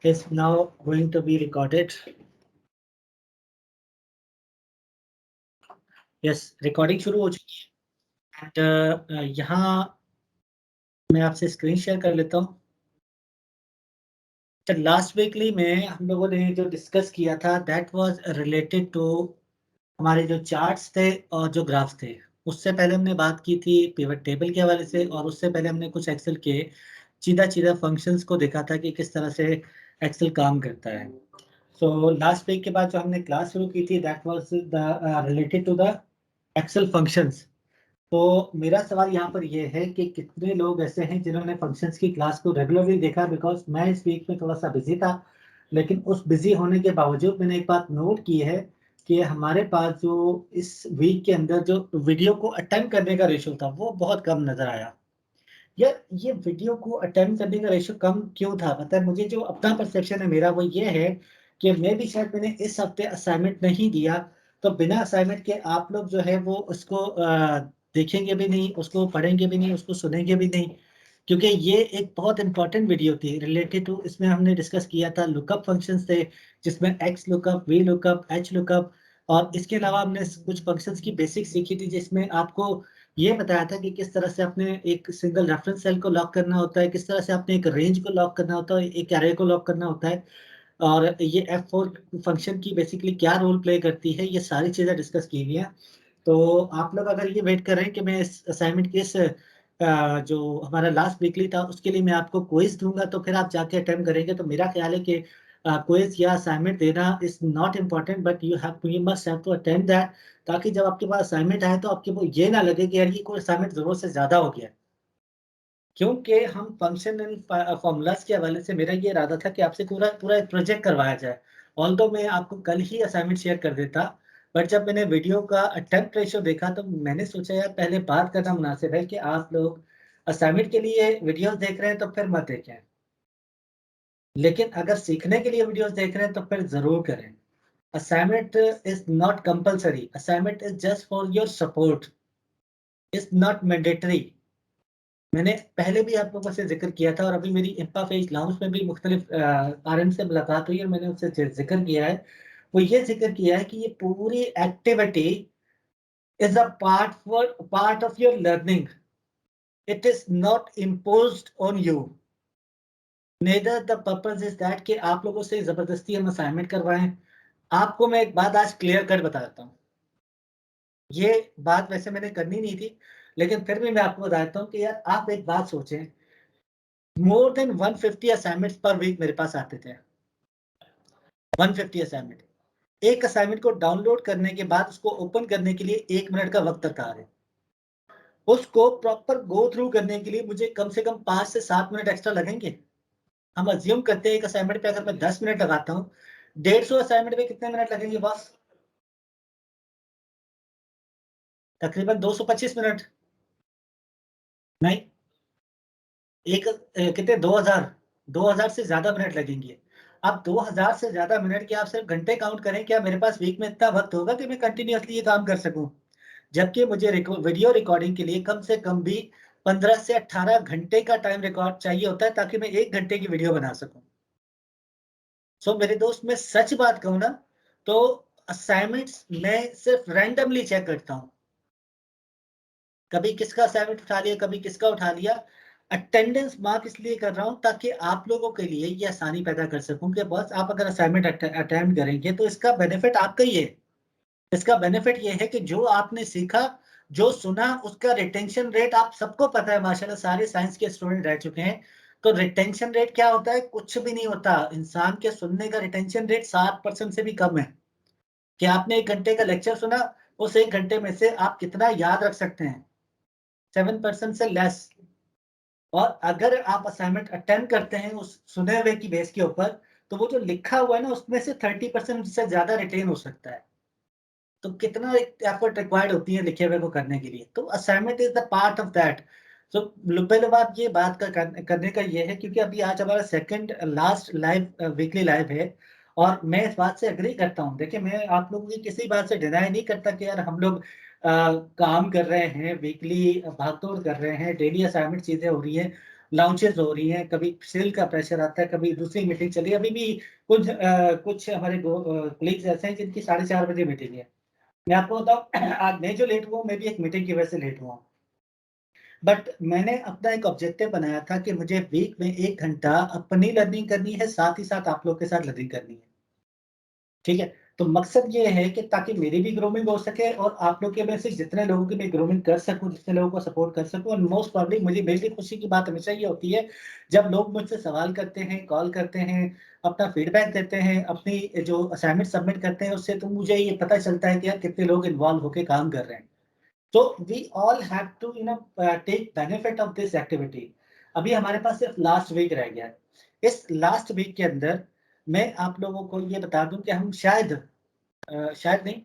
is now going to be recorded. Yes, recording शुरू हो चुकी है एंड यहाँ मैं आपसे स्क्रीन शेयर कर लेता हूँ। लास्ट वीकली में हम लोगों ने जो डिस्कस किया था दैट वाज रिलेटेड टू हमारे जो चार्ट्स थे और जो ग्राफ्स थे। उससे पहले हमने बात की थी पिवट टेबल के हवाले से और उससे पहले हमने कुछ एक्सेल के सीधा फंक्शंस को देखा था कि किस तरह से एक्सेल काम करता है। सो लास्ट वीक के बाद जो हमने क्लास शुरू की थी that was the related to the Excel functions. तो मेरा सवाल यहाँ पर ये है कि कितने लोग ऐसे हैं जिन्होंने फंक्शंस की क्लास को रेगुलरली देखा, बिकॉज मैं इस वीक में थोड़ा सा बिजी था, लेकिन उस बिजी होने के बावजूद मैंने एक बात नोट की है कि हमारे पास जो इस वीक के अंदर जो वीडियो को अटेम्प्ट करने का रेशियो था वो बहुत कम नजर आया। यार ये वीडियो को अटेम्प्ट करने का रेशियो कम क्यों था? पता है मुझे, जो अपना परसेप्शन है मेरा वो ये है कि मैं भी शायद मैंने इस हफ्ते असाइनमेंट नहीं दिया, तो बिना असाइनमेंट के आप लोग जो है वो उसको देखेंगे भी नहीं, उसको पढ़ेंगे भी नहीं, उसको सुनेंगे भी नहीं, क्योंकि ये एक बहुत इंपॉर्टेंट वीडियो थी रिलेटेड टू। इसमें हमने डिस्कस किया था लुकअप फंक्शंस थे, जिसमें x lookup, V lookup, H lookup, और इसके अलावा हमने कुछ फंक्शंस की बेसिक सीखी थी जिसमें आपको ये बताया था कि किस तरह से आपने एक सिंगल रेफरेंस सेल को लॉक करना होता है, किस तरह से आपने एक रेंज को लॉक करना होता है, एक एरे को लॉक करना होता है, और ये F4 फंक्शन की बेसिकली क्या रोल प्ले करती है, ये सारी चीज़ें डिस्कस की हुई हैं। तो आप लोग अगर ये वेट कर रहे हैं कि मैं इस असाइनमेंट के इस जो हमारा लास्ट वीकली था उसके लिए मैं आपको क्विज दूंगा तो फिर आप जाके अटेम्प्ट करेंगे, तो मेरा ख्याल है कि क्विज या असाइनमेंट देना is not important, but you must have to attempt that, ताकि जब आपके पास असाइनमेंट आए तो आपके वो ये ना लगे कि यार ये कोई असाइनमेंट जरूरत से ज्यादा हो गया। क्योंकि हम फंक्शन एंड फॉर्मूलाज के हवाले से मेरा ये इरादा था कि आपसे पूरा पूरा एक प्रोजेक्ट करवाया जाए। ऑल्दो मैं आपको कल ही असाइनमेंट शेयर कर देता, बट जब मैंने वीडियो का अटेम्प्ट रेशियो देखा तो मैंने सोचा यार पहले बात करना मुनासिब है कि आप लोग असाइनमेंट के लिए वीडियोस देख रहे हैं तो फिर मत देखें, लेकिन अगर सीखने के लिए वीडियोस देख रहे हैं तो फिर जरूर करें। Assignment is not compulsory, assignment is just for your support, is not mandatory. मैंने पहले भी आप लोगों से जिक्र किया था और अभी मेरी इम्पा फेज लाउंज में भी मुख्तलिफ आरएम से मुलाकात हुई और मैंने उससे जिक्र किया है। वो ये जिक्र किया है कि ये पूरी activity is a part of your learning, it is not imposed on you, neither the purpose is that कि आप लोगों से जबरदस्ती हम असाइनमेंट करवाएं। आपको मैं एक बात आज क्लियर कट बता देता हूँ, ये बात वैसे मैंने करनी नहीं थी, लेकिन फिर भी मैं आपको बताता हूँ कि यार आप एक बात सोचें, more than 150 assignments per week मेरे पास आते थे। 150 असाइनमेंट, एक असाइनमेंट को डाउनलोड करने के बाद उसको ओपन करने के लिए 1 मिनट का वक्त दरकार है, उसको प्रॉपर गो थ्रू करने के लिए मुझे कम से कम 5 से 7 मिनट एक्स्ट्रा लगेंगे। हम अज्यूम करते हैं एक असाइनमेंट पे अगर मैं 10 मिनट लगाता हूँ, 150 असाइनमेंट पे कितने मिनट लगेंगे बॉस? तकरीबन 225 मिनट। नहीं, एक कितने 2000 से ज्यादा मिनट लगेंगे। अब 2000 से ज्यादा मिनट के आप सिर्फ घंटे काउंट करें, क्या मेरे पास वीक में इतना वक्त होगा कि मैं कंटिन्यूअसली ये काम कर सकूं? जबकि मुझे वीडियो रिकॉर्डिंग के लिए कम से कम भी 15 से 18 घंटे का टाइम रिकॉर्ड चाहिए होता है ताकि मैं 1 घंटे की वीडियो बना सकूं। सो मेरे दोस्त, मैं सच बात कहूं ना, तो असाइनमेंट्स मैं सिर्फ रैंडमली चेक करता हूं, कभी किसका असाइनमेंट उठा लिया, कभी किसका उठा लिया। अटेंडेंस मार्क इसलिए कर रहा हूं ताकि आप लोगों के लिए ये आसानी पैदा कर सकूं कि बस आप अगर असाइनमेंट अटेम्प्ट करेंगे तो इसका बेनिफिट आपका ही है। इसका बेनिफिट ये है कि जो आपने सीखा, जो सुना, उसका रिटेंशन रेट आप सबको पता है, माशाल्लाह सारे साइंस के स्टूडेंट रह चुके हैं। तो रिटेंशन रेट क्या होता है? कुछ भी नहीं होता। इंसान के सुनने का रिटेंशन रेट 7% से भी कम है। कि आपने 1 घंटे का लेक्चर सुना, उस 1 घंटे में से आप कितना याद रख सकते हैं? 7% से लेस। और अगर आप असाइनमेंट अटेम्प्ट करते हैं उस सुने हुए की बेस के ऊपर, तो वो जो लिखा हुआ है ना उसमें से 30% से ज्यादा रिटेन हो सकता है। तो कितना एफर्ट रिक्वायर्ड होती है लिखे हुए को करने के लिए, तो assignment is the part of that. So पहले बात ये बात करने का ये है क्योंकि अभी आज हमारा second last live weekly live है, और मैं इस बात से एग्री करता हूँ। देखिए, मैं आप लोगों की किसी बात से डिनाई नहीं करता कि यार हम लोग काम कर रहे हैं, वीकली भागदौड़ कर रहे हैं, डेली असाइनमेंट चीजें हो रही हैं, लॉन्चेस हो रही हैं, कभी सेल का प्रेशर आता है, कभी दूसरी मीटिंग चली है। अभी भी कुछ हमारे कलीग्स ऐसे हैं जिनकी 4:30 बजे मीटिंग है। मैं आपको बताऊँ आज मैं जो लेट हुआ हूँ, मैं भी एक मीटिंग की वजह से लेट हुआ हूँ। बट मैंने अपना एक ऑब्जेक्टिव बनाया था कि मुझे वीक में 1 घंटा अपनी लर्निंग करनी है, साथ ही साथ आप लोग के साथ लर्निंग करनी है। ठीक है? तो मकसद ये है कि ताकि मेरी भी ग्रूमिंग हो सके और आप लोग के में से जितने लोगों की मैं ग्रूमिंग कर सकूँ, जितने लोगों को सपोर्ट कर सकूँ। और मोस्ट प्रोबेबली मुझे मेरी खुशी की बात हमेशा ये होती है, जब लोग मुझसे सवाल करते हैं, कॉल करते हैं, अपना फीडबैक देते हैं, अपनी जो असाइनमेंट सबमिट करते हैं, उससे तो मुझे ये पता चलता है कि यार कितने लोग इन्वॉल्व होके काम कर रहे हैं। So we all have to take benefit of this activity. अभी हमारे पास सिर्फ लास्ट वीक रह गया है। इस लास्ट वीक के अंदर मैं आप लोगों को ये बता दूं कि हम शायद नहीं,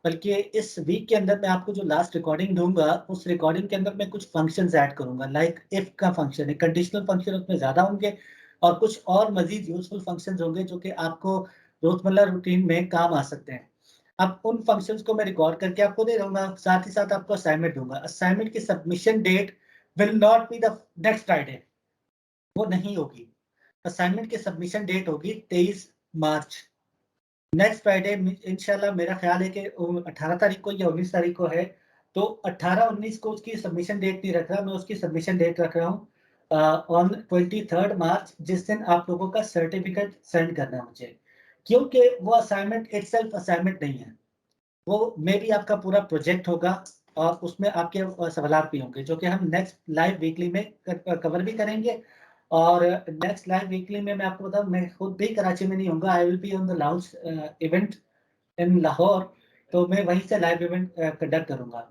बल्कि इस वीक के अंदर मैं आपको जो लास्ट रिकॉर्डिंग दूंगा, उस रिकॉर्डिंग के अंदर मैं कुछ फंक्शंस ऐड करूंगा। लाइक इफ का फंक्शन है, कंडीशनल फंक्शन उसमें ज्यादा होंगे और कुछ और मजीद यूजफुल फंक्शंस होंगे जो कि आपको रोजमर्रा रूटीन में काम आ सकते हैं। अब उन फंक्शंस को मैं रिकॉर्ड करके आपको दे दूँगा, साथ ही साथ आपको असाइनमेंट दूँगा। असाइनमेंट की submission date will not be the next Friday, वो नहीं होगी। असाइनमेंट की सबमिशन डेट होगी 23 मार्च। नेक्स्ट फ्राइडे इंशाल्लाह मेरा ख्याल है कि 18 तारीख को या 19 तारीख को है, तो 18-19 को उसकी सबमिशन डेट नहीं रख रहा, मैं उसकी सबमिशन डेट रख रहा हूँ ऑन 23 मार्च, जिस दिन आप लोगों का सर्टिफिकेट सेंड करना है मुझे। क्योंकि वो असाइनमेंट इटसेल्फ असाइनमेंट नहीं है। वो मे बी आपका पूरा प्रोजेक्ट होगा और उसमें आपके सवालात भी होंगे जो कि हम नेक्स्ट लाइव वीकली में कवर भी करेंगे। और नेक्स्ट लाइव वीकली में मैं आपको बताऊँ, मैं खुद भी कराची में नहीं होऊँगा, I will be on the lounge event in Lahore. तो मैं वहीं से लाइव इवेंट कंडक्ट करूँगा।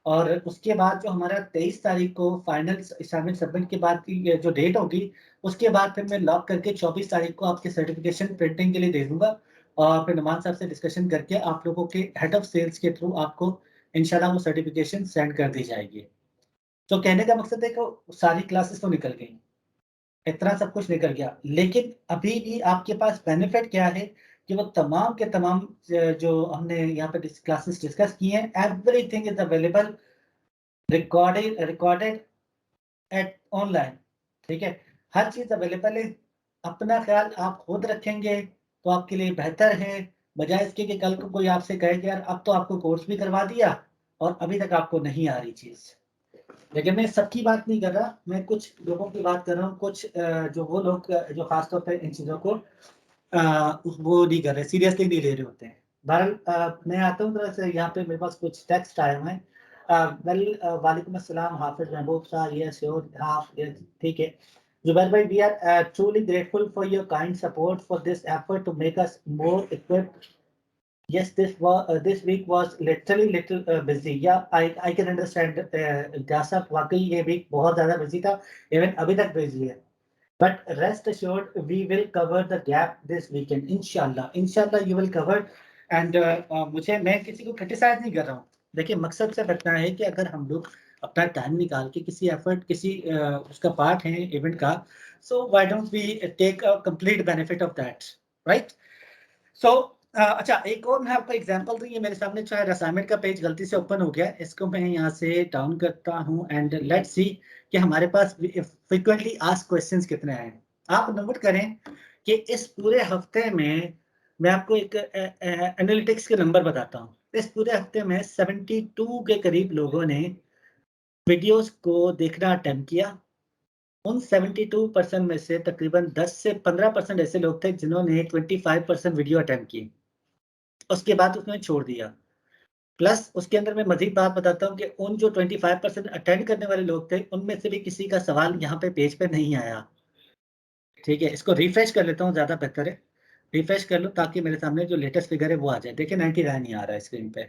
और उसके बाद जो हमारा 23 तारीख को फाइनल असाइनमेंट सबमिट के बाद की ये जो डेट होगी, उसके बाद फिर मैं लॉक करके 24 तारीख को आपके सर्टिफिकेशन प्रिंटिंग के लिए दे दूँगा। और फिर नुमान साहब से डिस्कशन करके आप लोगों के हेड ऑफ सेल्स के थ्रू आपको इंशाल्लाह वो सर्टिफिकेशन सेंड कर दी जाएगी। तो कहने का मकसद है कि सारी क्लासेस तो निकल गई, इतना सब कुछ निकल गया, लेकिन अभी भी आपके पास बेनिफिट क्या है कि वो तमाम के तमाम जो हमने यहाँ पे क्लासेस डिस्कस की हैं, everything is available recorded at online. ठीक है, हर चीज अवेलेबल है। अपना ख्याल आप खुद रखेंगे तो आपके लिए बेहतर है, बजाय इसके कि कल को कोई आपसे कहे कि यार अब तो आपको कोर्स भी करवा दिया और अभी तक आपको नहीं आ रही चीज। लेकिन मैं सबकी बात नहीं कर रहा, मैं कुछ लोगों की बात कर रहा हूँ। कुछ जो वो लोग जो खासतौर पर इन चीजों को वो नहीं कर रहे, सीरियसली नहीं ले रहे होते हैं। बहरहाल मैं आता हूँ थोड़ा सा यहाँ पे, मेरे पास कुछ टेक्स्ट आए हुए हैं। वालेकुम अस्सलाम हाफिज महबूब साहब, यस योर हाफ, यस ठीक है। जुबैर भाई, we are truly grateful for your kind support for this effort to make us more equipped. Yes, this week was literally little busy. Yeah, I can understand. जैसा वाकई ये week बहुत ज़्यादा busy था, even अभी तक बिजी है। But rest assured, we will cover the gap this weekend. इंशाल्लाह you will cover. And मैं किसी को क्रिटिसाइज नहीं कर रहा हूँ। देखिए, मकसद सिर्फ इतना है कि अगर हम लोग अपना टाइम निकाल के किसी एफर्ट, किसी उसका पार्ट है इवेंट का, so why don't we take a complete benefit of that, right? So अच्छा, एक और मैं आपको एग्जांपल दूं। ये मेरे सामने शायद असाइनमेंट का पेज गलती से ओपन हो गया, इसको मैं यहाँ से डाउन करता हूँ एंड लेट्स सी कि हमारे पास फ्रीक्वेंटली आस्क्ड क्वेश्चंस कितने आए हैं। आप नोट करें कि इस पूरे हफ्ते में मैं आपको एक एनालिटिक्स के नंबर बताता हूँ। इस पूरे हफ्ते में 72 के करीब लोगों ने वीडियोस को देखना अटेम्प्ट किया। उन 72% में से तकरीबन 10 से 15% ऐसे लोग थे जिन्होंने 25% वीडियो अटेम्प्ट की, उसके बाद उसने छोड़ दिया। प्लस उसके अंदर मैं मज़ीद बात बताता हूँ कि उन जो 25% अटेंड करने वाले लोग थे, उनमें से भी किसी का सवाल यहाँ पे पेज पे नहीं आया। ठीक है, इसको रिफ्रेश कर लेता हूँ, ज़्यादा बेहतर है। रिफ्रेश कर लो ताकि मेरे सामने जो लेटेस्ट फिगर है वो आ जाए। देखिए 99 ही आ रहा है स्क्रीन पे,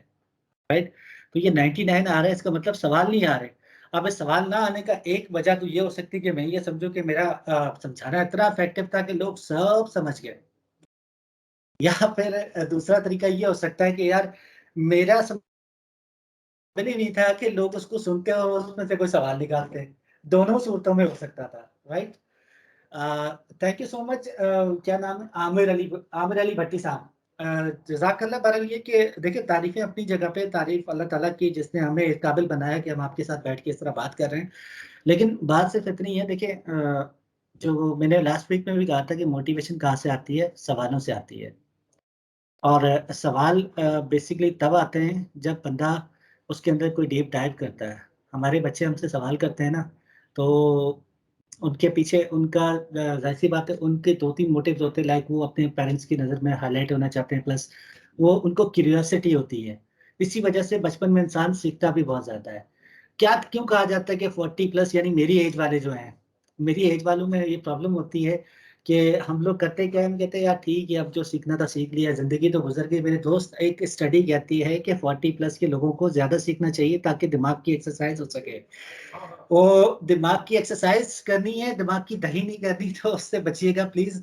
राइट? तो ये 99 आ रहा है, इसका मतलब सवाल नहीं आ रहे। अब इस सवाल ना आने का एक वजह तो ये हो सकती है कि मैं ये समझूँ कि मेरा समझाना इतना इफेक्टिव था कि लोग सब समझ गए। या फिर दूसरा तरीका ये हो सकता है कि यार मेरा ही नहीं था कि लोग उसको सुनते और उसमें से कोई सवाल निकालते। दोनों सूरतों में हो सकता था, right? Thank you so much. क्या नाम है? आमिर अली भट्टी साहब। जज़ाकल्लाह। बहरहाल ये कि देखिए, तारीफ़ें अपनी जगह पे, तारीफ़ अल्लाह ताला की जिसने हमें इस काबिल बनाया कि हम आपके साथ बैठ के इस तरह बात कर रहे हैं। लेकिन बात सिर्फ इतनी है, देखिए जो मैंने लास्ट वीक में भी कहा था कि मोटिवेशन कहाँ से आती है, सवालों से आती है। और सवाल बेसिकली तब आते हैं जब बंदा उसके अंदर कोई डीप डाइव करता है। हमारे बच्चे हमसे सवाल करते हैं ना, तो उनके पीछे उनका ज़ाहिर-सी बात है, उनके 2-3 मोटिव्स होते हैं, लाइक वो अपने पेरेंट्स की नज़र में हाइलाइट होना चाहते हैं, प्लस वो उनको क्यूरियोसिटी होती है। इसी वजह से बचपन में इंसान सीखता भी बहुत ज़्यादा है। क्या क्यों कहा जाता है कि 40 प्लस यानी मेरी एज वाले जो हैं, मेरी एज वालों में ये प्रॉब्लम होती है कि हम लोग करते क्या है, हम कहते हैं यार ठीक है, अब जो सीखना था सीख लिया, ज़िंदगी तो गुज़र गई। मेरे दोस्त, एक स्टडी कहती है कि 40 प्लस के लोगों को ज़्यादा सीखना चाहिए ताकि दिमाग की एक्सरसाइज़ हो सके। वो दिमाग की एक्सरसाइज़ करनी है, दिमाग की दही नहीं करनी, तो उससे बचिएगा प्लीज़।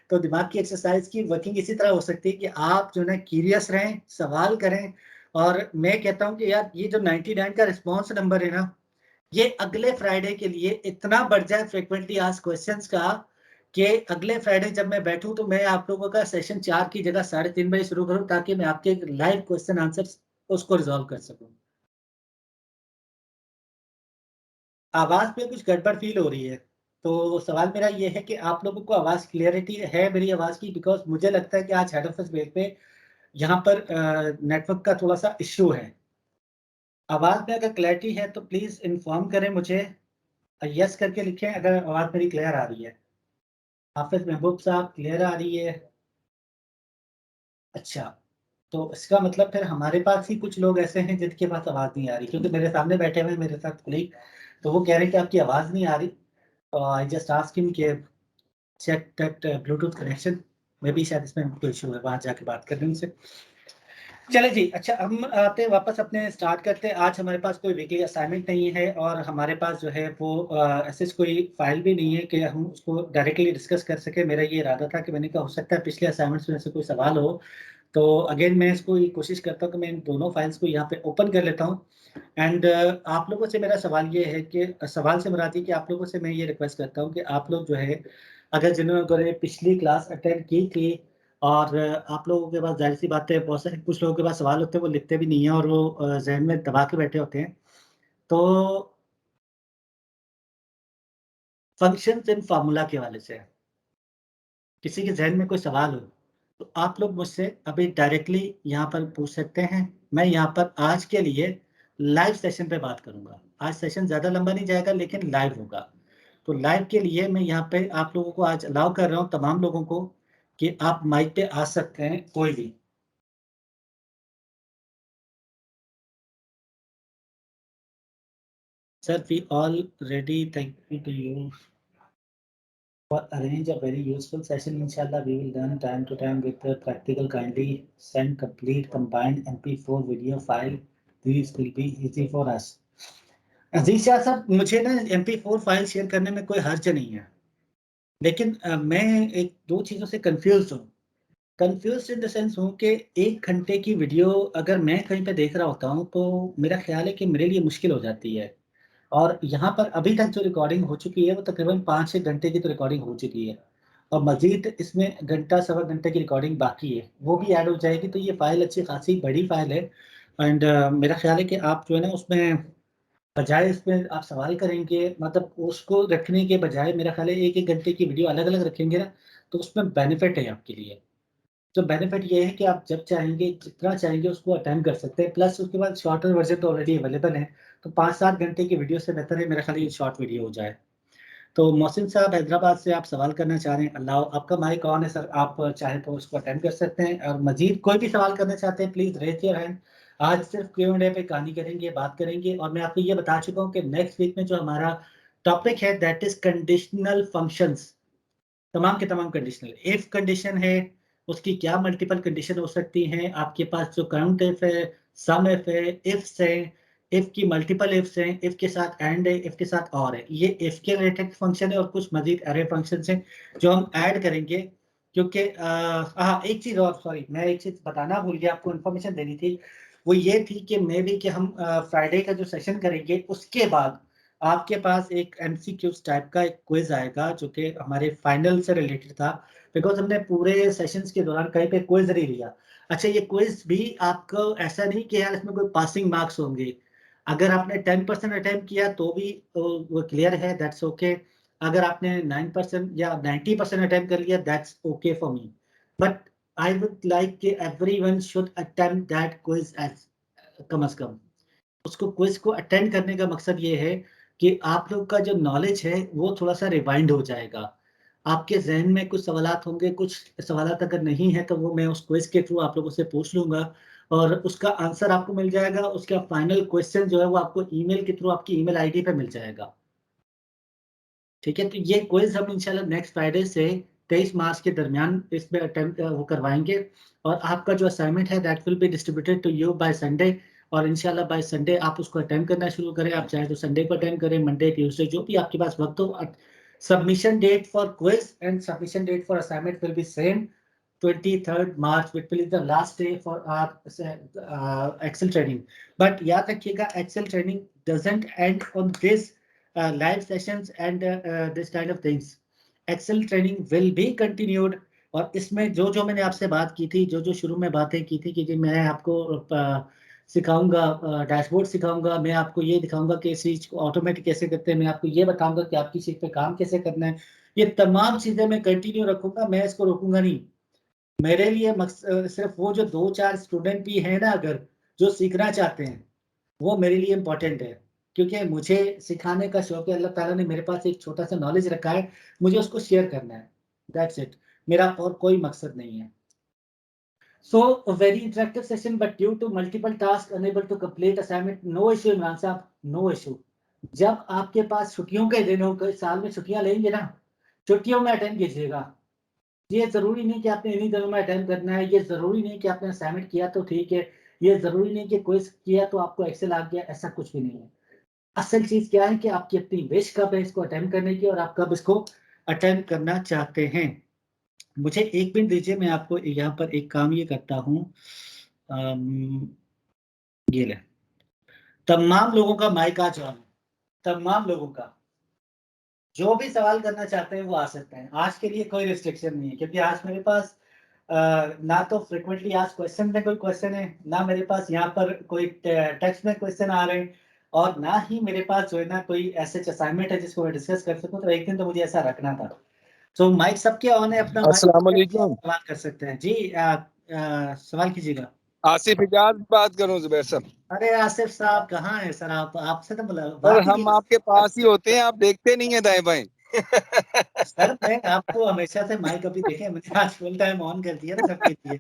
तो दिमाग की एक्सरसाइज़ की वर्किंग इसी तरह हो सकती है कि आप जो है ना क्यूरियस रहें, सवाल करें। और मैं कहता हूँ कि यार ये जो 99 का रिस्पॉन्स नंबर है ना, ये अगले फ्राइडे के लिए इतना बढ़ जाए फ्रीक्वेंटली आस्क्ड क्वेश्चंस का, कि अगले फ्राइडे जब मैं बैठूँ तो मैं आप लोगों का सेशन 4 की जगह 3:30 बजे शुरू करूँ, ताकि मैं आपके लाइव क्वेश्चन आंसर्स उसको रिज़ॉल्व कर सकूँ। आवाज़ में कुछ गड़बड़ फ़ील हो रही है। तो सवाल मेरा ये है कि आप लोगों को आवाज़ क्लैरिटी है मेरी आवाज़ की? बिकॉज़ मुझे लगता है कि आज हेड ऑफ़िस बेस पे यहाँ पर नेटवर्क का थोड़ा-सा इश्यू है। आवाज़ में अगर क्लैरिटी है तो प्लीज़ इन्फॉर्म करें मुझे। येस करके लिखें अगर आवाज़ मेरी क्लियर आ रही है। हाफ़िज़ महबूब साहब क्लियर आ रही है? अच्छा, तो इसका मतलब फिर हमारे पास ही कुछ लोग ऐसे हैं जिनके पास आवाज़ नहीं आ रही, क्योंकि मेरे सामने बैठे हुए हैं मेरे साथ कलीग, तो वो कह रहे हैं कि आपकी आवाज़ नहीं आ रही। आई जस्ट आस्क्ड हिम कि check that Bluetooth connection, maybe शायद इसमें कोई इश्यू है, वहाँ जाके बात कर लें उनसे। चलें जी, अच्छा हम आते हैं वापस अपने स्टार्ट करते हैं। आज हमारे पास कोई वीकली असाइनमेंट नहीं है और हमारे पास जो है वो ऐसे कोई फ़ाइल भी नहीं है कि हम उसको डायरेक्टली डिस्कस कर सकें। मेरा ये इरादा था कि मैंने कहा हो सकता है पिछले असाइनमेंट्स में से कोई सवाल हो, तो अगेन मैं इसको ये कोशिश करता हूँ कि मैं इन दोनों फाइल्स को यहाँ पे ओपन कर लेता हूँ। एंड आप लोगों से मेरा सवाल ये है कि सवाल से मुराद ये कि आप लोगों से मैं ये रिक्वेस्ट करता हूँ कि आप लोग जो है, अगर जिन्होंने पिछली क्लास अटेंड की थी और आप लोगों के पास ज़ाहिर-सी बात है, बहुत सारे कुछ लोगों के पास सवाल होते हैं, वो लिखते भी नहीं हैं और वो ज़हन में दबा के बैठे होते हैं। तो फंक्शंस इन फ़ॉर्मूला के हवाले से किसी के ज़हन में कोई सवाल हो, तो आप लोग मुझसे अभी डायरेक्टली यहाँ पर पूछ सकते हैं। मैं यहाँ पर आज के लिए लाइव सेशन पे बात करूँगा। आज सेशन ज़्यादा लंबा नहीं जाएगा लेकिन लाइव होगा। तो लाइव के लिए मैं यहाँ पे आप लोगों को आज अलाउ कर रहा हूँ, तमाम लोगों को, कि आप माइक पे आ सकते हैं कोई भी। Sir we already thank to you for arrange a very useful session. Inshallah, we will learn time to time with the practical. Kindly send complete combined MP4 video file. This will be easy for us. अज़ीज़ शाह साहब, मुझे ना MP4 file share करने में कोई हर्ज नहीं है। लेकिन मैं एक 2 चीज़ों से कन्फ्यूज़्ड हूँ। कन्फ्यूज़्ड इन द सेंस हूँ कि 1 घंटे की वीडियो अगर मैं कहीं पे देख रहा होता हूँ, तो मेरा ख़्याल है कि मेरे लिए मुश्किल हो जाती है। और यहाँ पर अभी तक जो रिकॉर्डिंग हो चुकी है, वो तकरीबन 5-6 घंटे की तो रिकॉर्डिंग हो चुकी है। और मज़ीद इसमें घंटा, सवा घंटे की रिकॉर्डिंग बाकी है। वो भी ऐड हो जाएगी, तो ये फ़ाइल अच्छी खासी बड़ी फ़ाइल है। एंड मेरा ख़्याल है कि आप जो है ना उसमें बजाय इसमें आप सवाल करेंगे, मतलब उसको रखने के बजाय मेरा ख़्याल है 1-1 घंटे की वीडियो अलग-अलग रखेंगे ना, तो उसमें बेनिफिट है आपके लिए। तो बेनिफिट ये है कि आप जब चाहेंगे, जितना चाहेंगे उसको अटेम्प्ट कर सकते हैं। प्लस उसके बाद शॉर्टर वर्ज़न तो ऑलरेडी अवेलेबल है। तो 5-7 घंटे की वीडियो से बेहतर है मेरा ख़्याल है ये शॉर्ट वीडियो हो जाए। तो मोहसिन साहब हैदराबाद से आप सवाल करना चाह रहे हैं, अल्लाह आपका माइक ऑन है सर, आप चाहें तो उसको अटेम्प्ट कर सकते हैं। और मज़ीद कोई भी सवाल करना चाहते हैं, प्लीज़ रेज़ योर हैंड। आज सिर्फ़ Q&A पे कहानी करेंगे, बात करेंगे। और मैं आपको ये बता चुका हूँ कि नेक्स्ट वीक में जो हमारा टॉपिक है दैट इज़ कंडीशनल फंक्शंस। तमाम के तमाम कंडीशनल। इफ कंडीशन है, उसकी क्या मल्टीपल कंडीशन हो सकती हैं? आपके पास जो काउंट इफ है, सम इफ है, इफ्स हैं, इफ की मल्टीपल इफ्स हैं, इफ के साथ एंड है, इफ के साथ और है। ये इफ के रिलेटेड फंक्शन है और कुछ मज़ीद अरे फंक्शंस हैं जो हम ऐड करेंगे, क्योंकि हाँ, एक चीज़ और, सॉरी, मैं एक चीज़ बताना भूल गया, आपको इन्फॉर्मेशन देनी थी। वो ये थी कि मेबी कि हम फ्राइडे का जो सेशन करेंगे उसके बाद आपके पास एक एमसीक्यूज़ टाइप का एक क्विज़ आएगा, जो कि हमारे फाइनल से रिलेटेड था। बिकॉज़ हमने पूरे सेशंस के दौरान कहीं पे क्विज़ नहीं लिया। अच्छा, ये क्विज़ भी आपको ऐसा नहीं कि यार इसमें कोई पासिंग मार्क्स होंगे। अगर आपने 10% अटेम्प्ट किया तो भी वो क्लियर है, दैट्स ओके। अगर आपने 9% या 90% अटेम्प्ट कर लिया, that's okay for me. But I would like कि everyone should attempt that quiz as कम से कम। उसको क्विज को अटेंड करने का मकसद ये है कि आप लोग का जो नॉलेज है वो थोड़ा-सा रिवाइंड हो जाएगा। आपके ज़हन में कुछ सवालात होंगे, कुछ सवालात अगर नहीं है तो वो मैं उस क्विज के थ्रू आप लोगों से पूछ लूँगा और उसका आंसर आपको मिल जाएगा। उसका फाइनल क्वेश्चन जो है वो आपको ईमेल के थ्रू आपकी ईमेल आईडी पे मिल जाएगा। ठीक है? तो ये क्विज़ हम इंशाल्लाह नेक्स्ट फ्राइडे से 23 मार्च के दरमियान इसमें अटेम्प्ट वो करवाएँगे और आपका जो असाइनमेंट है that will be distributed to you by Sunday और इंशाल्लाह बाय संडे आप उसको अटेम्प्ट करना शुरू करें। आप चाहे तो संडे को अटेम्प्ट करें, मंडे, ट्यूसडे जो भी आपके पास वक़्त हो। Submission date for quiz and submission date for assignment will be same 23rd March, which will be the last day for our Excel training. But याद रखिएगा Excel training doesn't end on this live sessions and this kind of things. Excel training will be continued और इसमें जो मैंने आपसे बात की थी, जो शुरू में बातें की थी कि जी मैं आपको सिखाऊँगा डैशबोर्ड सिखाऊँगा, मैं आपको ये दिखाऊँगा कि इस चीज़ को ऑटोमेट कैसे करते हैं, मैं आपको ये बताऊँगा कि आपकी चीज़ पे काम कैसे करना है। ये तमाम चीज़ें मैं कंटिन्यू रखूँगा, मैं इसको रोकूँगा नहीं। मेरे लिए सिर्फ़ वो जो 2-4 स्टूडेंट भी हैं ना अगर, जो सीखना चाहते हैं, वो मेरे लिए इम्पोर्टेंट है। क्योंकि मुझे सिखाने का शौक है, अल्लाह ताला ने मेरे पास एक छोटा-सा नॉलेज रखा है, मुझे उसको शेयर करना है, दैट्स इट। मेरा और कोई मकसद नहीं है। So a very interactive session but due to multiple task unable to complete assignment, no issue Imran sahab, no issue. जब आपके पास छुट्टियों के दिन हो, साल में छुट्टियाँ लेंगे ना, छुट्टियों में अटेंड कीजिएगा। ये ज़रूरी नहीं कि आपने इन्हीं दिनों में अटेम्प्ट करना है, ये ज़रूरी नहीं कि आपने असाइनमेंट किया तो ठीक है, ये ज़रूरी नहीं कि क्विज़ किया तो आपको एक्सेल आ गया, ऐसा कुछ भी नहीं है। असल चीज़ क्या है कि आपकी अपनी विश कब है इसको अटेम्प्ट करने की और आप कब इसको अटेम्प्ट करना चाहते हैं। मुझे 1 मिनट दीजिए, मैं आपको यहाँ पर एक काम ये करता हूँ। अम, ये लें, तमाम लोगों का माइक आज ऑन है, तमाम लोगों का। जो भी सवाल करना चाहते हैं वो आ सकते हैं। आज के लिए कोई रिस्ट्रिक्शन नहीं है क्योंकि आज मेरे पास ना तो फ्रीक्वेंटली आस्क्ड क्वेश्चन में कोई क्वेश्चन है, ना मेरे पास यहाँ पर कोई टेक्स्ट में क्वेश्चन आ रहे हैं और ना ही मेरे पास जो है ना कोई ऐसे असाइनमेंट है जिसको मैं डिस्कस कर सकूँ, तो एक दिन तो मुझे ऐसा रखना था। तो माइक सबके ऑन है, अपना माइक अस्सलाम वालेकुम। सवाल कर सकते हैं। जी सवाल कीजिएगा। आसिफ इजाज बात करूं जुबैर साहब। अरे आसिफ साहब कहाँ हैं सर आप? आपसे तो और बात ही हम नहीं आपके पास ही होते हैं, आप देखते नहीं है दाएं बाएं। सर मैं आपको हमेशा से माइक अभी देखें, मैंने आज फुल टाइम ऑन कर दिया ना सबके लिए।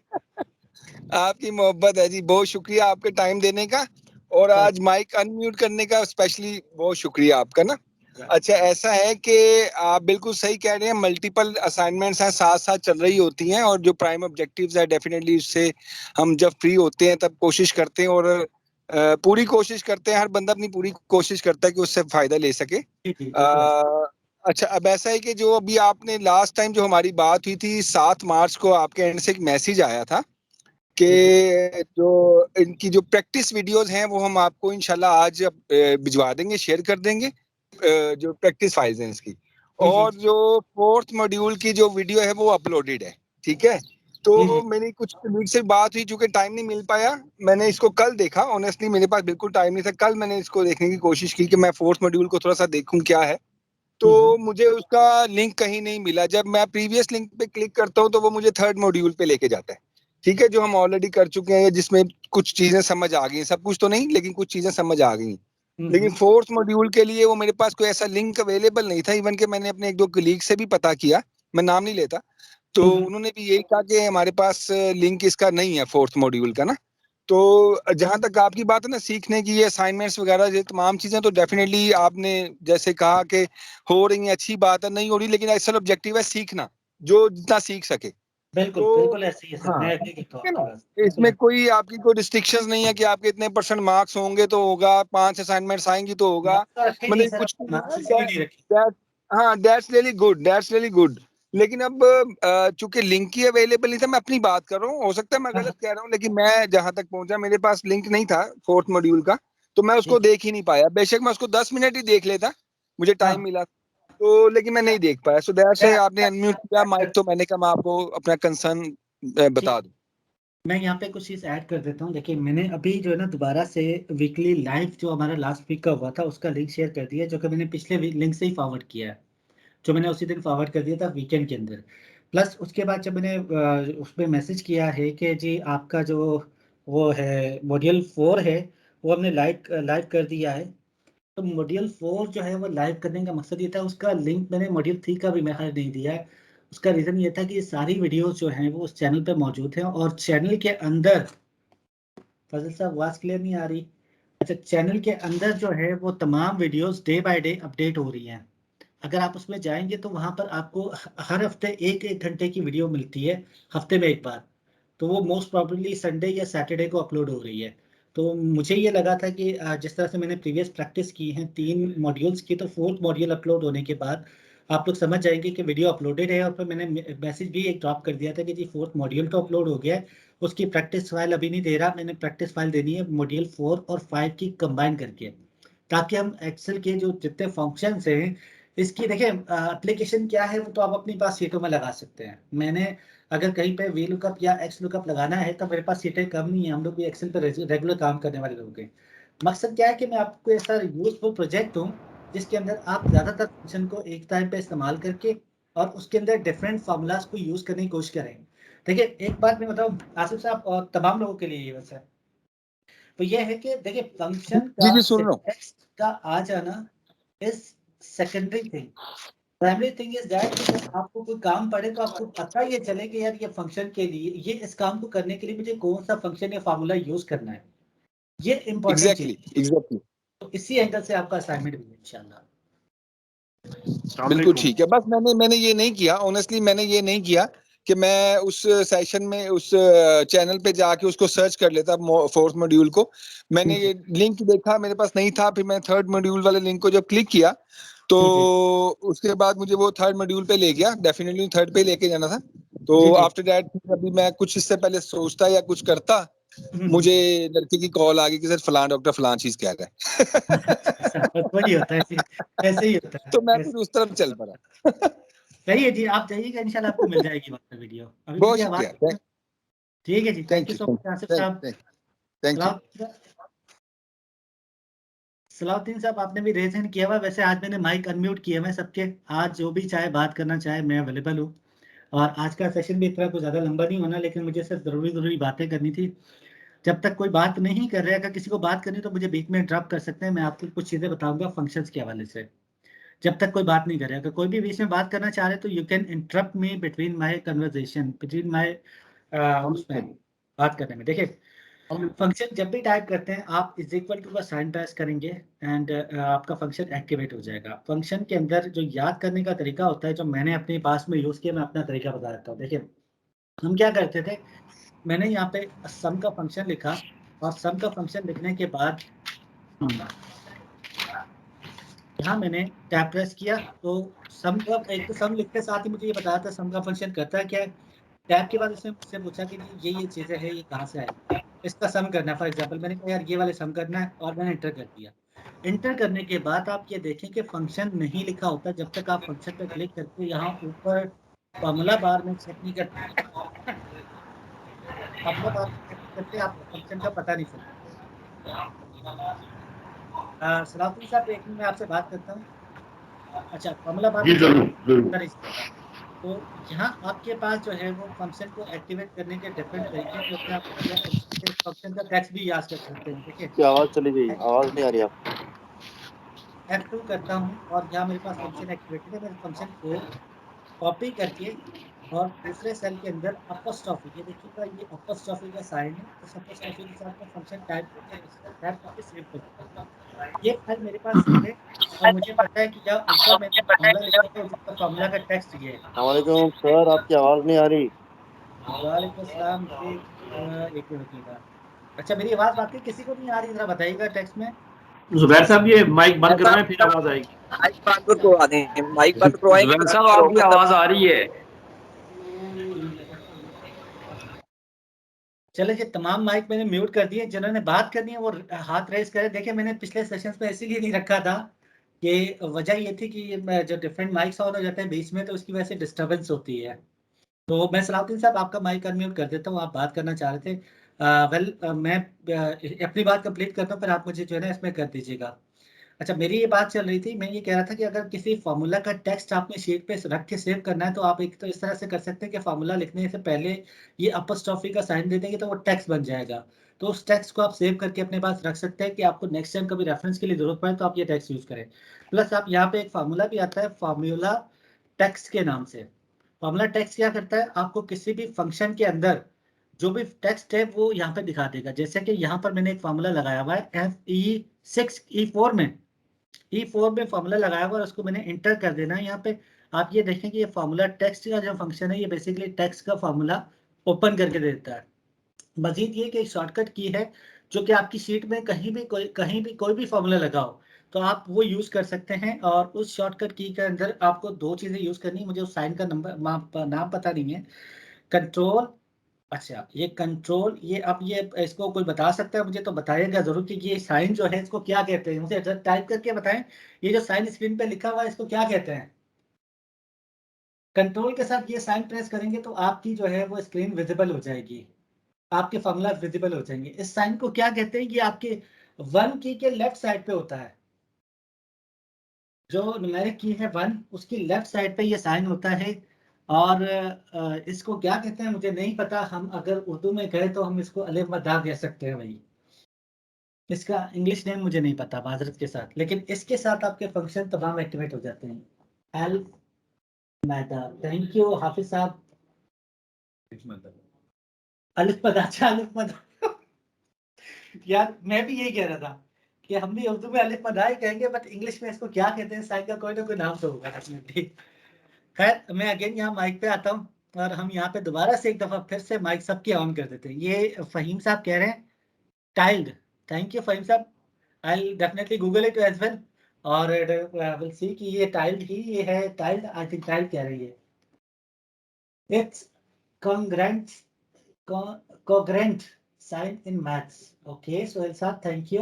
आपकी मोहब्बत है जी, बहुत शुक्रिया आपके टाइम देने का और आज माइक अनम्यूट करने का स्पेशली बहुत शुक्रिया आपका ना। अच्छा ऐसा है कि आप बिल्कुल सही कह रहे हैं, मल्टीपल असाइनमेंट्स हैं साथ साथ चल रही होती हैं और जो प्राइम ऑब्जेक्टिव्स है डेफिनेटली उससे हम जब फ्री होते हैं तब कोशिश करते हैं और पूरी कोशिश करते हैं, हर बंदा अपनी पूरी कोशिश करता है कि उससे फायदा ले सके। जी, जी, बिल्कुल। अच्छा अब ऐसा है कि जो अभी आपने लास्ट टाइम जो हमारी बात हुई थी 7 मार्च को आपके एंड से एक मैसेज आया था कि जी, जी। जो इनकी जो प्रैक्टिस वीडियोस हैं वो हम आपको इंशाल्लाह आज भिजवा देंगे, शेयर कर देंगे जो प्रैक्टिस फाइल्स हैं इसकी। जी, जी, और जो 4th मॉड्यूल की जो वीडियो है वो अपलोडेड है, ठीक है। जी, जी। तो मेरी कुछ कलीग से बात हुई, चूंकि टाइम नहीं मिल पाया, मैंने इसको कल देखा। ऑनेस्टली मेरे पास बिल्कुल टाइम नहीं था, कल मैंने इसको देखने की कोशिश की कि मैं 4th मॉड्यूल को थोड़ा सा देखूं क्या है। तो हुँ, हुँ। मुझे उसका लिंक कहीं नहीं मिला। जब मैं प्रीवियस लिंक पे क्लिक करता हूँ तो वो मुझे 3rd मॉड्यूल पे लेके जाता है, ठीक है, जो हम ऑलरेडी कर चुके हैं, जिसमें कुछ चीजें समझ आ गई, सब कुछ तो नहीं लेकिन कुछ चीजें समझ आ गई। हुँ, लेकिन हुँ। 4th मॉड्यूल के लिए वो मेरे पास कोई ऐसा लिंक अवेलेबल नहीं था। इवन के मैंने अपने एक दो कलीग से भी पता किया, मैं नाम नहीं लेता, तो हुँ, हुँ। उन्होंने भी यही कहा कि हमारे पास लिंक इसका नहीं है 4th मॉड्यूल का ना। तो जहां तक आपकी बात है ना सीखने की, ये असाइनमेंट्स वगैरह ये तमाम चीजें तो डेफिनेटली आपने जैसे कहा कि हो रही हैं, अच्छी बात है, नहीं हो रही, लेकिन असल ऑब्जेक्टिव है सीखना, जो जितना सीख सके। बिल्कुल, तो बिल्कुल ऐसे ही है सर, हाँ, मैं एग्री करता हूँ है आपकी ना, बात से, बिल्कुल इसमें है। कोई आपकी कोई रिस्ट्रिक्शंस नहीं है कि आपके इतने परसेंट मार्क्स होंगे तो होगा, 5 असाइनमेंट्स आएंगी तो होगा, मार्क्स तो रखे नहीं मतलब सर, कुछ अपने नहीं मार्क्स है। इसीलिए नहीं रखे। हाँ that's really good, that's really good. लेकिन अब चूंकि लिंक ही अवेलेबल नहीं था, मैं अपनी बात कर रहा हूँ, हो सकता है मैं हाँ, गलत हाँ। कह रहा हूँ, लेकिन मैं जहां तक पहुंचा मेरे पास लिंक नहीं था 4th मॉड्यूल का, तो मैं जी, उसको जी। देख ही नहीं पाया। बेशक मैं उसको 10 मिनट ही देख लेता, मुझे टाइम हाँ, मिला तो, लेकिन मैं नहीं देख पाया। सो दैट्स मैं व्हाई आपकी आपने बात से अनम्यूट किया माइक, अगर तो मैंने कहा मैं आपको अपना कंसर्न जी, बता दूं। मैं यहाँ पे कुछ चीज़ ऐड कर देता हूँ। देखिए मैंने अभी जो है ना दोबारा से वीकली लाइव जो हमारा लास्ट वीक का हुआ था उसका लिंक शेयर कर दिया, जो कि मैंने पिछले लिंक से ही फॉरवर्ड किया है, जो मैंने उसी दिन फॉरवर्ड कर दिया था वीकेंड के अंदर। प्लस उसके बाद जब मैंने उसमें मैसेज किया है कि जी आपका जो वो है मॉड्यूल 4 है वो हमने लाइव लाइव कर दिया है। तो मॉड्यूल 4 जो है वो लाइव करने का मकसद ये था, उसका लिंक मैंने मॉड्यूल 3 का भी मैसेज नहीं दिया है। उसका रीज़न ये था कि ये सारी वीडियोस जो हैं वो उस चैनल पे मौजूद हैं, और चैनल के अंदर फजल साहब आवाज़ क्लियर नहीं आ रही। अच्छा, चैनल के अंदर जो है वो तमाम videos day by day update हो रही हैं। अगर आप उसमें जाएंगे तो वहाँ पर आपको हर हफ्ते एक एक घंटे की वीडियो मिलती है, हफ्ते में एक बार। तो वो मोस्ट प्रोबेबली संडे या सैटरडे को अपलोड हो रही है। तो मुझे ये लगा था कि जिस तरह से मैंने प्रीवियस प्रैक्टिस की है 3 मॉड्यूल्स की, तो 4th मॉड्यूल अपलोड होने के बाद आप लोग समझ जाएंगे कि वीडियो अपलोडेड है। और फिर मैंने मैसेज भी एक ड्रॉप कर दिया था कि जी 4th मॉड्यूल तो अपलोड हो गया है, उसकी प्रैक्टिस फाइल अभी नहीं दे रहा, मैंने प्रैक्टिस फाइल देनी है मॉड्यूल 4 और 5 की कंबाइन करके, ताकि हम एक्सेल के जो जितने फंक्शंस हैं इसकी देखिए एप्लीकेशन क्या है वो तो आप अपनी पास सीटों में लगा सकते हैं। मैंने अगर कहीं पे वी लुकअप या एक्स लुकअप लगाना है तो मेरे पास सीटें कम नहीं है, हम लोग भी एक्सेल पे रेगुलर काम करने वाले लोग हैं। मकसद क्या है कि मैं आपको ऐसा यूजफुल प्रोजेक्ट दूं जिसके अंदर आप ज्यादातर फंक्शन को एक टाइम पे इस्तेमाल करके और उसके अंदर डिफरेंट फार्मूलाज को यूज करने की कोशिश करें। देखिए एक बात मैं बताऊं आसिफ साहब और तमाम लोगों के लिए ये बस है, तो ये है कि देखिए फंक्शन जी का जी सुन रहा हूँ। सिंटैक्स का आ जाना is secondary thing. Primary thing is that कि जब आपको कोई काम पड़े तो आपको पता ये चले कि यार ये फंक्शन के लिए, ये इस काम को करने के लिए मुझे कौन सा फंक्शन या फार्मूला यूज करना है, ये इंपॉर्टेंट चीज। Exactly exactly. तो इसी एंगल से आपका असाइनमेंट भी है इंशाल्लाह। बिल्कुल ठीक है। बस मैंने मैंने ये नहीं किया, ऑनेस्टली मैंने ये नहीं किया कि मैं उस सेशन में उस चैनल पे जाके उसको सर्च कर लेता 4th मॉड्यूल को। मैंने जी ये लिंक देखा, मेरे पास नहीं था, फिर मैं 3rd मॉड्यूल वाले लिंक को जब क्लिक किया तो जी जी उसके बाद मुझे वो 3rd मॉड्यूल पे ले गया। डेफिनेटली 3rd पे लेके जाना था। तो जी जी। आफ्टर दैट अभी मैं कुछ इससे पहले सोचता या कुछ करता, हम्म। मुझे लड़के की कॉल आ गई कि सर फलां डॉक्टर फलां चीज कह रहा अच्छा, बस वही होता है, है। ऐसे ही होता है तो मैं फिर ऐसे। उस तरफ चल पड़ा। सही है जी, आप जाइएगा इंशाल्लाह आपको मिल जाएगी वक्त पे वीडियो। अभी बहुत मुझे शुक्रिया। आवाज ठीक है जी, thank thank you you so thank much Asif thank sahab. Thank thank you. Salauddin sahab आपने भी रेज हैंड किया हुआ है। वैसे आज मैंने माइक अनम्यूट किए हुए हैं सबके, आज जो भी चाहे बात करना चाहे मैं अवेलेबल हूँ। और आज का सेशन भी इतना कुछ ज़्यादा लंबा नहीं होना, लेकिन मुझे सिर्फ ज़रूरी ज़रूरी बातें करनी थी। जब तक कोई बात नहीं कर रहे, अगर किसी को बात करनी तो मुझे बीच में ड्रॉप कर सकते हैं, मैं आपको कुछ चीज़ें बताऊंगा फंक्शंस के हवाले से। जब तक कोई बात नहीं करे, अगर कोई भी बीच में बात करना चाह रहे तो you can interrupt me between my conversation, between my उसमें बात करने में। देखिए फंक्शन जब भी टाइप करते हैं आप इज इक्वल टू का साइन प्रेस करेंगे एंड आपका फंक्शन एक्टिवेट हो जाएगा। फंक्शन के अंदर जो याद करने का तरीका होता है, जो मैंने अपने पास में यूज किया, मैं अपना तरीका बता देता हूँ। देखिए हम क्या करते थे, मैंने यहाँ पे सम का फंक्शन लिखा, और सम का फंक्शन लिखने के बाद यहाँ मैंने टैब प्रेस किया। तो सम का एक तो सम लिखते साथ ही मुझे ये बताया था सम का फंक्शन करता है क्या है। टैब के बाद इसने मुझसे पूछा कि जी ये चीज़ें हैं, ये कहाँ से आएगी, इसका सम करना है। फॉर एग्जांपल मैंने कहा यार ये वाले सम करना है, और मैंने इंटर कर दिया। इंटर करने के बाद आप ये देखें कि फंक्शन नहीं लिखा होता जब तक आप फंक्शन पर क्लिक करके यहाँ ऊपर फॉर्मूला बार में चेक नहीं करते। फॉर्मूला बार में चेक नहीं करते आपको फंक्शन का पता नहीं चलता। सलाउद्दीन साहब एक मिनट में आपसे बात करता हूँ। अच्छा, फॉर्मूला बार में जी चेक जरूर जरूर। नहीं चलता। तो यहाँ आपके पास जो है वो फंक्शन को एक्टिवेट करने के डिफरेंट तरीके हैं, जो कि आप फंक्शन का टेक्स्ट भी याद कर सकते हैं। देखिए क्या आवाज चली गई, आवाज नहीं आ रही आप। F2 करता हूँ और यहाँ मेरे पास फंक्शन एक्टिवेटेड है। मैं फंक्शन को कॉपी करके और दूसरे सेल के अंदर अपोस्ट्रोफी, ये देखिएगा ये अपोस्ट्रोफी का साइन है, इस अपोस्ट्रोफी के साथ मैं फंक्शन टाइप करके इसको टाइप करके सेव कर दूंगा। ये फाइल मेरे पास सेव है, और मुझे पता है कि जब ऊपर मैंने फॉर्मूला लिखा था उसका फॉर्मूला का टेक्स्ट ये है। वालेकुम सर, आपकी आवाज नहीं आ रही। वालेकुम अस्सलाम जी। एक मिनट रुकिएगा। अच्छा मेरी आवाज बाकी किसी को नहीं आ रही, जरा बताइएगा टेक्स्ट में। जुबैर साहब ये माइक बंद करवाएं फिर आवाज आएगी। माइक बंद करवा दें, माइक बंद करवाएंगे जुबैर तो साहब फिर आपकी मतलब आवाज आ रही है। चले जी, तमाम माइक मैंने म्यूट कर दिए, जिन्होंने बात करनी है वो हाथ रेस करे। देखिए मैंने पिछले सेशंस में इसीलिए नहीं रखा था कि वजह ये थी कि जो डिफरेंट माइक्स ऑन हो जाते हैं बीच में तो उसकी वजह से डिस्टरबेंस होती है। तो मैं सलाउद्दीन साहब आपका माइक अनम्यूट कर देता हूँ, आप बात करना चाह रहे थे। मैं अपनी बात कंप्लीट करता हूँ, फिर आप मुझे जो है ना इसमें कर दीजिएगा। अच्छा, मेरी ये बात चल रही थी, मैं ये कह रहा था कि अगर किसी फ़ॉर्मूला का टेक्स्ट आपने शीट पे रख के सेव करना है, तो आप एक तो इस तरह से कर सकते हैं कि फ़ॉर्मूला लिखने से पहले ये अपोस्ट्रोफ़ी का साइन दे देंगे, तो वो टेक्स्ट बन जाएगा। तो उस टेक्स्ट को आप सेव करके अपने पास रख सकते हैं कि आपको नेक्स्ट टाइम कभी रेफ़रेंस के लिए ज़रूरत पड़े, तो आप ये टेक्स्ट यूज़ करें। प्लस आप यहाँ पे एक फ़ॉर्मूला भी आता है, फ़ॉर्मूला टेक्स्ट के नाम से। फ़ॉर्मूला टेक्स्ट क्या करता है, आपको किसी भी फ़ंक्शन के अंदर जो भी टेक्स्ट है, वो यहाँ पे दिखा देगा। जैसे कि यहाँ पर मैंने एक फ़ॉर्मूला लगाया हुआ है, E4 में फ़ॉर्मूला लगाया हुआ है, उसको मैंने एंटर कर देना है यहाँ पे। आप ये देखें कि ये फ़ॉर्मूला टेक्स्ट का जो फ़ंक्शन है, ये बेसिकली टेक्स्ट का फ़ॉर्मूला ओपन करके दे देता है। मज़ीद ये कि एक शॉर्टकट की है, जो कि आपकी शीट में कहीं भी कोई भी फ़ॉर्मूला लगा हो, तो आप वो यूज़ कर सकते हैं। और उस शॉर्टकट की के अंदर आपको 2 चीज़ें यूज़ करनी है, मुझे उस साइन का नाम पता नहीं है। कंट्रोल, अच्छा, ये कंट्रोल, ये अब ये इसको कोई बता सकता है मुझे, तो बताइएगा ज़रूर कि ये साइन जो है इसको क्या कहते हैं? मुझे ज़रा टाइप करके बताएँ, ये जो साइन स्क्रीन पे लिखा हुआ है इसको क्या कहते हैं? कंट्रोल के साथ ये साइन प्रेस करेंगे तो आपकी जो है वो स्क्रीन विज़िबल हो जाएगी। आपके फ़ॉर्मूला विज़िबल हो जाएँगे। इस साइन को क्या कहते हैं? ये आपके 1 की के लेफ्ट साइड पे होता है। जो न्यूमेरिक की है 1, उसकी लेफ्ट साइड पे ये साइन होता है। और इसको क्या कहते हैं मुझे नहीं पता। हम अगर उर्दू में कहें तो हम इसको अलिफ ब दा कह सकते हैं भाई। इसका इंग्लिश नेम मुझे नहीं पता माज़रत के साथ, लेकिन इसके साथ आपके फ़ंक्शन तमाम एक्टिवेट हो जाते हैं। अल मैदा, थैंक यू हाफ़िज़ साहब। अलिफ ब दा, अच्छा अलिफ ब दा। यार मैं भी यही कह रहा था कि हम भी उर्दू में अलिफ ब दा ही कहेंगे, बट इंग्लिश में इसको क्या कहते हैं, साइन का कोई ना कोई नाम तो होगा डेफिनिटली। खैर, मैं अगेन यहाँ माइक पे आता हूँ और हम यहाँ पे दोबारा से एक दफ़ा फिर से माइक सबकी ऑन कर देते हैं। ये फ़हीम साहब कह रहे हैं टाइल्ड, थैंक यू फ़हीम साहब। I will definitely Google it as well और विल सी कि ये टाइल्ड ही ये है। टाइल्ड, आई थिंक टाइल्ड कह रही है। It's congruent congruent sign in maths. Okay Sohail sahab, thank you.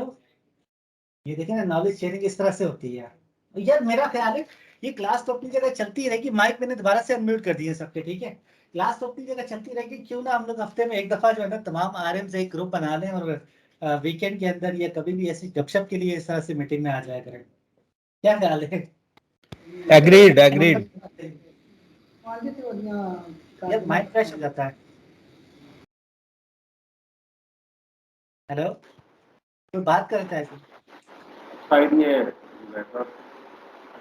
ये देखें ना, नॉलेज शेयरिंग इस तरह से होती है। यार मेरा ख्याल है ये क्लास तो अपनी जगह चलती रहेगी। माइक मैंने दोबारा से अनम्यूट कर दिए सबके, ठीक है। क्लास तो अपनी जगह चलती रहेगी, क्यों ना हम लोग हफ्ते में एक दफ़ा जो है ना तमाम आरएम से एक ग्रुप बना लें और वीकेंड के अंदर या कभी भी ऐसी गपशप के लिए इस तरह से मीटिंग में आ जाया करें। क्या ख्याल है? Agreed agreed. यार माइक फ्रेश हो जाता है। हेलो, कोई बात करता है?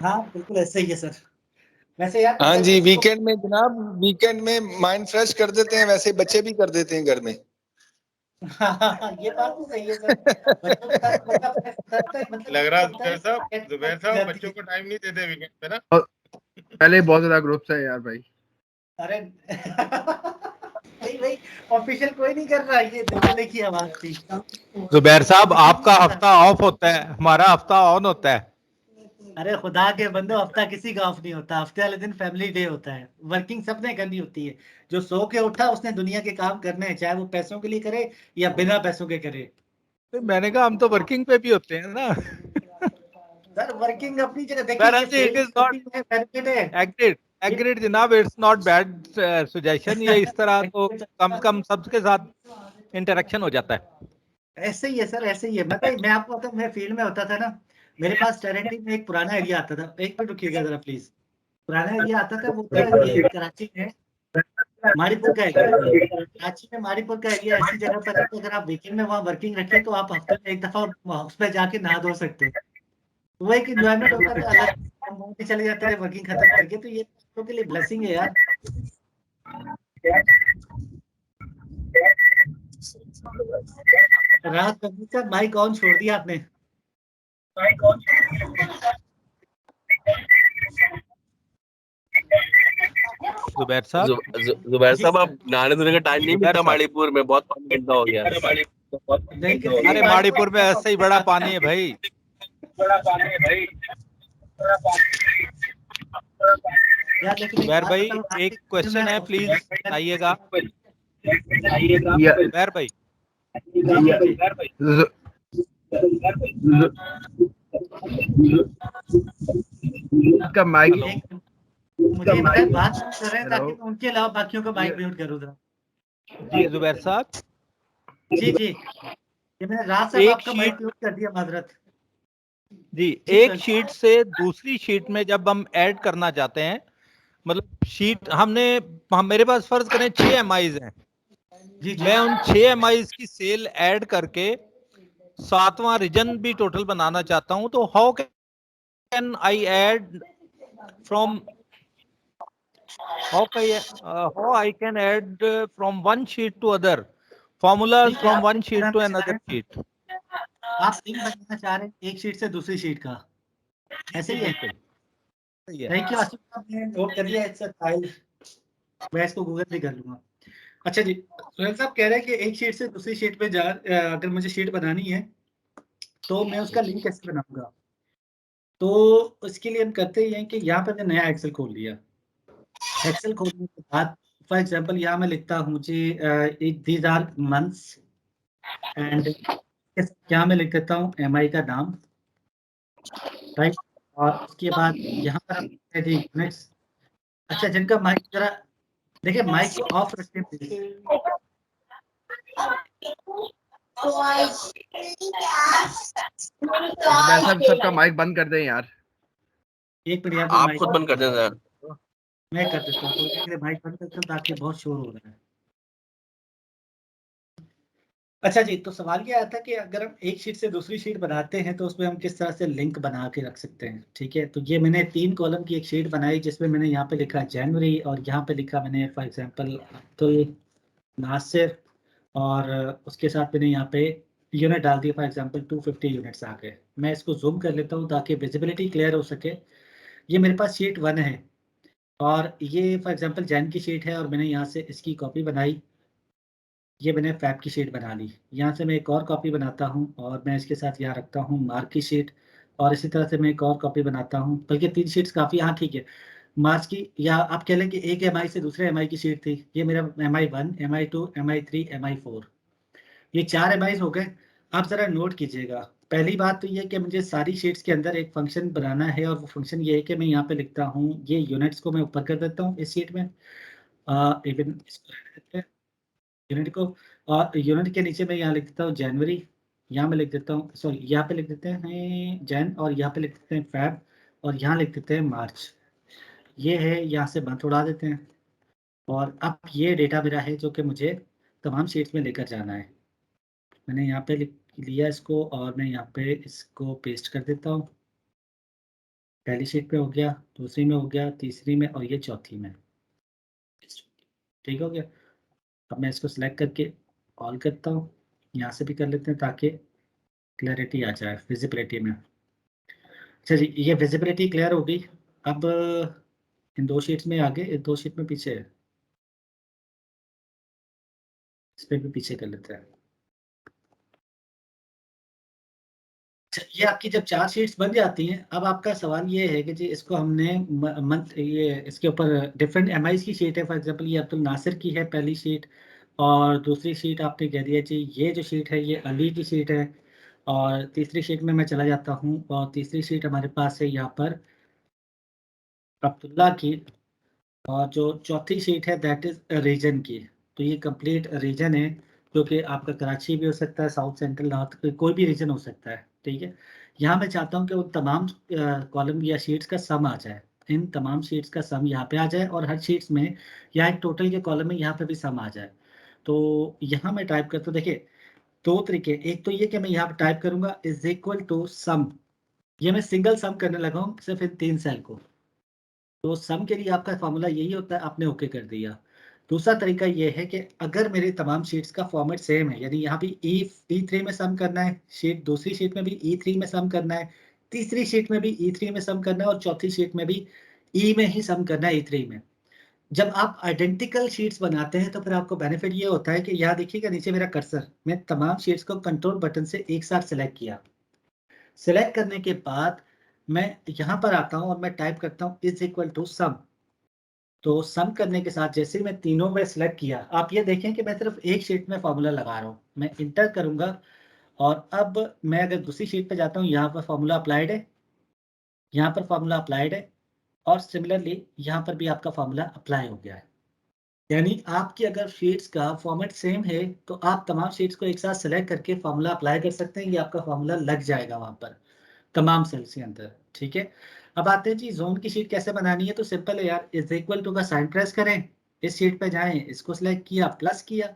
हाँ बिल्कुल ऐसे ही है सर। वैसे यार हाँ जी, वीकेंड में जनाब, वीकेंड में माइंड फ्रेश कर देते हैं, वैसे बच्चे भी कर देते हैं घर में। ये बात तो सही है सर। बच्चों के साथ मतलब लग रहा है जुबैर साहब बच्चों को टाइम नहीं देते वीकेंड पे ना। पहले बहुत ज्यादा ग्रुप्स है यार भाई। अरे भाई ऑफिशियल कोई नहीं कर रहा, ये दिल की आवाज थी। जुबैर साहब आपका हफ्ता ऑफ होता है, हमारा हफ्ता ऑन होता है। अरे खुदा के बंदो, हफ्ता किसी का ऑफ नहीं होता। हफ्ते वाले दिन फैमिली डे होता है। वर्किंग सबने करनी होती है। जो सो के उठा उसने दुनिया के काम करने हैं, चाहे वो पैसों के लिए करे या बिना पैसों के करे। तो मैंने कहा हम तो वर्किंग पे भी होते हैं ना। सर वर्किंग अपनी जगह Whereas it is not देखिए। एग्रीड एग्रीड जनाब, इट्स नॉट बैड सजेशन। ये इस तरह तो कम से कम सबके साथ इंटरेक्शन हो जाता है। ऐसे ही है सर, ऐसे ही है। मैं आपको बताऊं, मैं फील्ड में होता था ना, मेरे पास टैलेंटिंग में एक पुराना एरिया आता था। एक मिनट रुकिएगा जरा प्लीज। पुराना एरिया आता था, वो था ये कराची में माड़ीपुर का एरिया। कराची में माड़ीपुर का एरिया ऐसी जगह पर है कि अगर आप वीकेंड में वहाँ वर्किंग रखें तो आप हफ्ते में एक दफा हाउस पे जाके नहा धो सकते हैं। वो एक एंजॉयमेंट होता था अलग। हम वहाँ पे चले जाते थे वर्किंग खत्म करके, तो ये लोगों के लिए ब्लेसिंग है यार। राहत कपूर का माइक ऑन छोड़ दिया आपने। जुबैर साहब, जुबैर साहब, अब नहाने धोने का टाइम नहीं मिलता माड़ीपुर में, बहुत पानी गंदा हो गया। अरे माड़ीपुर में ऐसा ही बड़ा पानी है भाई। जुबैर भाई एक क्वेश्चन है, प्लीज आइएगा। जुबैर भाई, का माइक मुझे पता बात कर रहे हैं ताकि Hello? मैं उनके अलावा बाकियों का माइक म्यूट करूँ जरा। जी जुबैर साहब, जी जी, ये मैंने रात साहब एक आपका माइक म्यूट कर दिया, माजरत। जी जी, एक सर। शीट से दूसरी शीट में जब हम ऐड करना चाहते हैं, मतलब शीट मेरे पास फर्ज करें 6 MIs हैं, जी जी मैं उन 6 MIs की सेल ऐड करके 7वां रीजन भी टोटल बनाना चाहता हूं, तो how can I add from how I can add from one sheet to other formulas ठीक है, from आप one sheet to बनाना चाह another रहे हैं, sheet. आप लिंक बनाना चाह रहे हैं एक शीट से दूसरी शीट का, ऐसे ही है? बिल्कुल सही है। थैंक यू आसिफ साहब, ने नोट कर लिया। इट्स अ फाइल, मैं इसको गूगल भी कर लूंगा। अच्छा जी, सुहेल साहब कह रहे हैं कि एक शीट से दूसरी शीट पे अगर मुझे शीट बनानी है तो मैं उसका लिंक कैसे बनाऊंगा? तो उसके लिए हम करते ही हैं कि यहाँ पे मैंने नया एक्सेल खोल लिया। एक्सेल खोलने के बाद फॉर एग्जांपल यहाँ मैं लिखता हूँ जी दीज आर मंथ्स एंड यहाँ मैं लिख देता हूँ MI का नाम, राइट। और उसके बाद यहाँ पर हम लिखते हैं जी यूनिट्स। अच्छा, जिनका माइक जरा देखिए, माइक को ऑफ रखिए प्लीज। जुबैर साहब सबका माइक बंद कर दें यार। एक मिनट यार, आप माइक खुद बंद कर दें सर। मैं कर देता हूँ, थोड़ी देर के लिए माइक बंद करता हूँ ताकि बहुत शोर हो रहा है। अच्छा जी, तो सवाल ये आया था कि अगर हम एक शीट से दूसरी शीट बनाते हैं तो उसमें हम किस तरह से लिंक बना के रख सकते हैं। ठीक है, तो ये मैंने 3 कॉलम की एक शीट बनाई जिसमें मैंने यहाँ पे लिखा जनवरी और यहाँ पे लिखा मैंने फॉर एग्जांपल अब्दुल नासिर, और उसके साथ मैंने यहाँ पे यूनिट डाल दिया, फॉर एग्जांपल 250 यूनिट्स आ गए। मैं इसको जूम कर लेता हूँ ताकि विजिबिलिटी क्लियर हो सके। ये मेरे पास शीट 1 है और ये फॉर एग्जांपल जैन की शीट है और मैंने यहाँ से इसकी कॉपी बनाई। ये मैंने फैब की शीट बना ली। यहाँ से मैं एक और कॉपी बनाता हूँ और मैं इसके साथ यहाँ रखता हूँ मार्क की शीट, और इसी तरह से मैं एक और कॉपी बनाता हूँ, बल्कि 3 शीट्स काफ़ी। हाँ ठीक है, मार्च की, या आप कह लें कि एक MI से दूसरे MI की शीट थी। ये मेरा MI1, MI2, MI3, MI4, ये 4 MIs हो गए। आप ज़रा नोट कीजिएगा, पहली बात तो ये कि मुझे सारी शीट्स के अंदर एक फंक्शन बनाना है, और वो फंक्शन ये है कि मैं यहाँ पे लिखता हूँ ये यूनिट्स को मैं ऊपर कर देता हूँ इस शीट में, इवन यूनिट को, और यूनिट के नीचे मैं यहाँ लिख देता हूँ जनवरी, यहाँ मैं लिख देता हूँ, सॉरी यहाँ पे लिख देते हैं जैन, और यहाँ पे लिख देते हैं फैब, और यहाँ लिख देते हैं मार्च। ये है, यहाँ से बंद उड़ा देते हैं, और अब ये डेटा मेरा है जो कि मुझे तमाम शीट्स में लेकर जाना है। मैंने यहाँ पे लिख लिया इसको, और मैं यहाँ पे इसको पेस्ट कर देता हूँ। पहली शीट पे हो गया, दूसरी में हो गया, तीसरी में, और ये चौथी में। ठीक हो गया। अब मैं इसको सिलेक्ट करके ऑल करता हूँ, यहाँ से भी कर लेते हैं ताकि क्लैरिटी आ जाए विजिबिलिटी में। अच्छा जी, ये विजिबिलिटी क्लियर हो गई। अब इन 2 शीट्स में आगे, इन 2 शीट में पीछे है, इस पे भी पीछे कर लेते हैं। अच्छा, ये आपकी जब 4 शीट्स बन जाती हैं, अब आपका सवाल ये है कि जी इसको हमने मंथ, ये इसके ऊपर डिफरेंट MIs की शीट है। फॉर एग्जांपल ये अब्दुल नासिर की है पहली शीट, और दूसरी शीट आपने कह दिया जी ये जो शीट है ये अली की शीट है, और तीसरी शीट में मैं चला जाता हूँ, और तीसरी शीट हमारे पास है यहाँ पर अब्दुल्ला की, और जो चौथी शीट है दैट इज रीजन की। तो ये कंप्लीट रीजन है, जो कि आपका कराची भी हो सकता है, साउथ सेंट्रल नॉर्थ, कोई भी रीजन हो सकता है। ठीक है, यहाँ मैं चाहता हूँ कि उन तमाम कॉलम या शीट्स का सम आ जाए, इन तमाम शीट्स का सम यहाँ पे आ जाए, और हर शीट्स में या एक टोटल के कॉलम में यहाँ पे भी सम आ जाए। तो यहाँ मैं टाइप करता हूँ, देखिए 2 तरीके, एक तो ये कि मैं यहाँ पे टाइप करूंगा इज इक्वल टू सम, ये मैं सिंगल सम करने लगा हूँ सिर्फ इन 3 सेल को। तो सम के लिए आपका फॉर्मूला यही होता है, आपने ओके कर दिया। दूसरा तरीका ये है कि अगर मेरे तमाम शीट्स का फॉर्मेट सेम है, यानी यहाँ भी E3 में सम करना है, शीट दूसरी शीट में भी E3 में सम करना है, तीसरी शीट में भी E3 में सम करना है, और चौथी शीट में भी E में ही सम करना है, E3 में। जब आप आइडेंटिकल शीट्स बनाते हैं तो फिर आपको बेनिफिट ये होता है कि यहाँ देखिएगा नीचे मेरा कर्सर, मैं तमाम शीट्स को कंट्रोल बटन से एक साथ सिलेक्ट किया। सिलेक्ट करने के बाद मैं यहाँ पर आता हूँ और मैं टाइप करता हूँ इज इक्वल टू सम। तो सम करने के साथ जैसे ही मैं तीनों में सिलेक्ट किया, आप ये देखें कि मैं सिर्फ एक शीट में फॉर्मूला लगा रहा हूँ। मैं इंटर करूंगा, और अब मैं अगर दूसरी शीट पे जाता हूँ, यहाँ पर फॉर्मूला अप्लाइड है, यहाँ पर फॉर्मूला अप्लाइड है, और सिमिलरली यहाँ पर भी आपका फॉर्मूला अप्लाई हो गया है। यानी आपकी अगर शीट्स का फॉर्मेट सेम है तो आप तमाम शीट्स को एक साथ सेलेक्ट करके फॉर्मूला अप्लाई कर सकते हैं, ये आपका फॉर्मूला लग जाएगा वहाँ पर तमाम सेल्स के अंदर, ठीक है। अब आते हैं जी जोन की शीट कैसे बनानी है, तो सिंपल है यार, इज इक्वल टू का साइन प्रेस करें, इस शीट पे जाएं, इसको सिलेक्ट किया प्लस किया,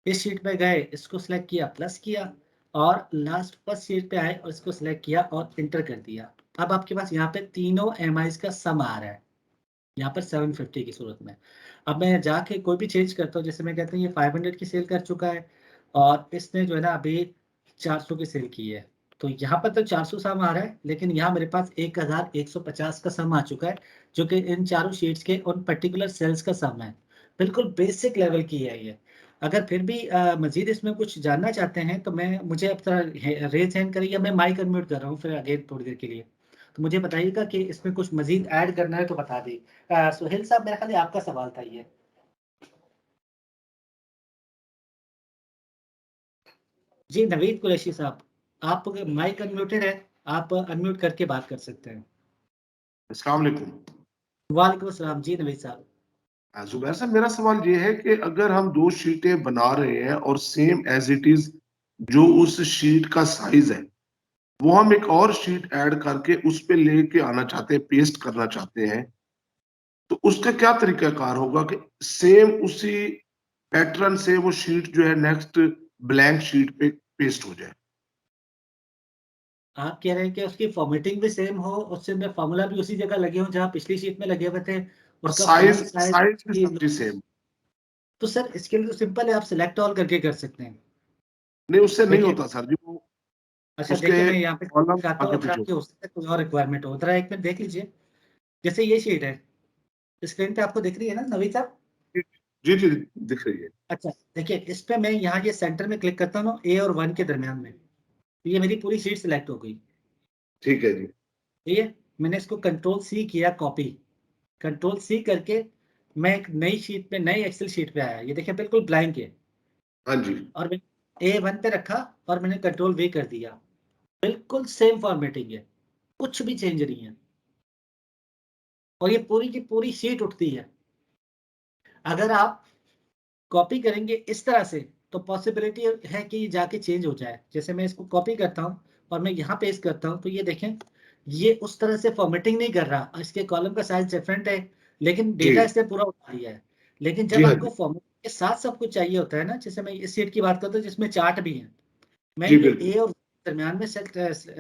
इस शीट पे गए, इसको सिलेक्ट किया प्लस किया, और लास्ट फर्स्ट शीट पे आए और इसको सिलेक्ट किया और इंटर कर दिया। अब आपके पास यहाँ पे तीनों एमआईज का सम आ रहा है यहाँ पर 750 की सूरत में। अब मैं जाके कोई भी चेंज करता हूँ, जैसे मैं कहता हूँ ये 500 की सेल कर चुका है और इसने जो है ना अभी 400 की सेल की है, तो यहाँ पर तो 400 सम आ रहा है, लेकिन यहाँ मेरे पास 1150 का सम आ चुका है, जो कि इन चारों शीट्स के उन पर्टिकुलर सेल्स का सम है। बिल्कुल बेसिक लेवल की है ये। अगर फिर भी मजीद इसमें कुछ जानना चाहते हैं तो मुझे अब तरह रेज हैंड करिए, मैं माइक अनम्यूट कर रहा हूँ फिर आगे थोड़ी देर के लिए, तो मुझे बताइएगा कि इसमें कुछ मजीद ऐड करना है तो बता दी। सुहेल साहब, मेरा ख्याल है आपका सवाल था ये। जी नवीद कुरैशी साहब, आप माइक अनम्यूटेड है, आप अनम्यूट करके बात कर सकते हैं। अस्सलाम वालेकुम। वालेकुम अस्सलाम जी नवीद साहब। जुबैर साहब, मेरा सवाल ये है कि अगर हम दो शीटें बना रहे हैं और सेम एज इट इज जो उस शीट का साइज है वो हम एक और शीट ऐड करके उस पे लेके आना चाहते हैं, पेस्ट करना चाहते हैं, तो उसका क्या तरीकाकार होगा कि सेम उसी पैटर्न से वो शीट जो है नेक्स्ट ब्लैंक शीट पे पेस्ट हो जाए? आप कह रहे हैं कि उसकी फॉर्मेटिंग भी सेम हो, उससे में फार्मूला भी उसी जगह लगे हो जहां पिछली शीट में लगे हुए थे, उसका साइज फॉन्ट साइज भी साइज। सबकी सेम? तो सर इसके लिए तो सिंपल है, आप सिलेक्ट ऑल करके कर सकते हैं। नहीं, उससे नहीं देखिए, होता सर जी, वो अच्छा उसके देखिए मैं यहाँ पे कॉलम दिखाता हूँ, आगे अगर पीछे। आपकी हो सकता है कोई और रिक्वायरमेंट हो, जरा एक मिनट देख लीजिए। जैसे ये शीट है, स्क्रीन पे आपको दिख रही है ना नवीद साहब? जी जी, दिख रही है। अच्छा देखिए, इस पे मैं यहाँ ये सेंटर में क्लिक करता हूँ ना, ए और 1 के दरमियान में, तो ये मेरी पूरी शीट सिलेक्ट हो गई। ठीक है जी। ठीक है, मैंने इसको कंट्रोल सी किया कॉपी, कंट्रोल सी करके मैं एक नई शीट पे, नई एक्सेल शीट पे आया, ये देखिए बिल्कुल ब्लैंक है, हाँ जी। और मैंने A1 पे रखा और मैंने कंट्रोल V कर दिया, बिल्कुल सेम फॉर्मेटिंग है, कुछ भी चेंज नहीं है, और ये पूरी की पूरी शीट उठती है। अगर आप कॉपी करेंगे इस तरह से तो पॉसिबिलिटी है कि ये जाके चेंज हो जाए। जैसे मैं इसको कॉपी करता हूँ और मैं यहाँ पेस्ट करता हूँ, तो ये देखें ये उस तरह से फॉर्मेटिंग नहीं कर रहा, इसके कॉलम का साइज डिफरेंट है, लेकिन जी डेटा इसने पूरा उठा लिया है। लेकिन जी जब हाँ आपको जी। फॉर्मेट के साथ सब कुछ चाहिए होता है ना, जैसे मैं इस शीट की बात करता हूँ जिसमें चार्ट भी है, मैं जी ये बिल्कुल। ए और दरमियान में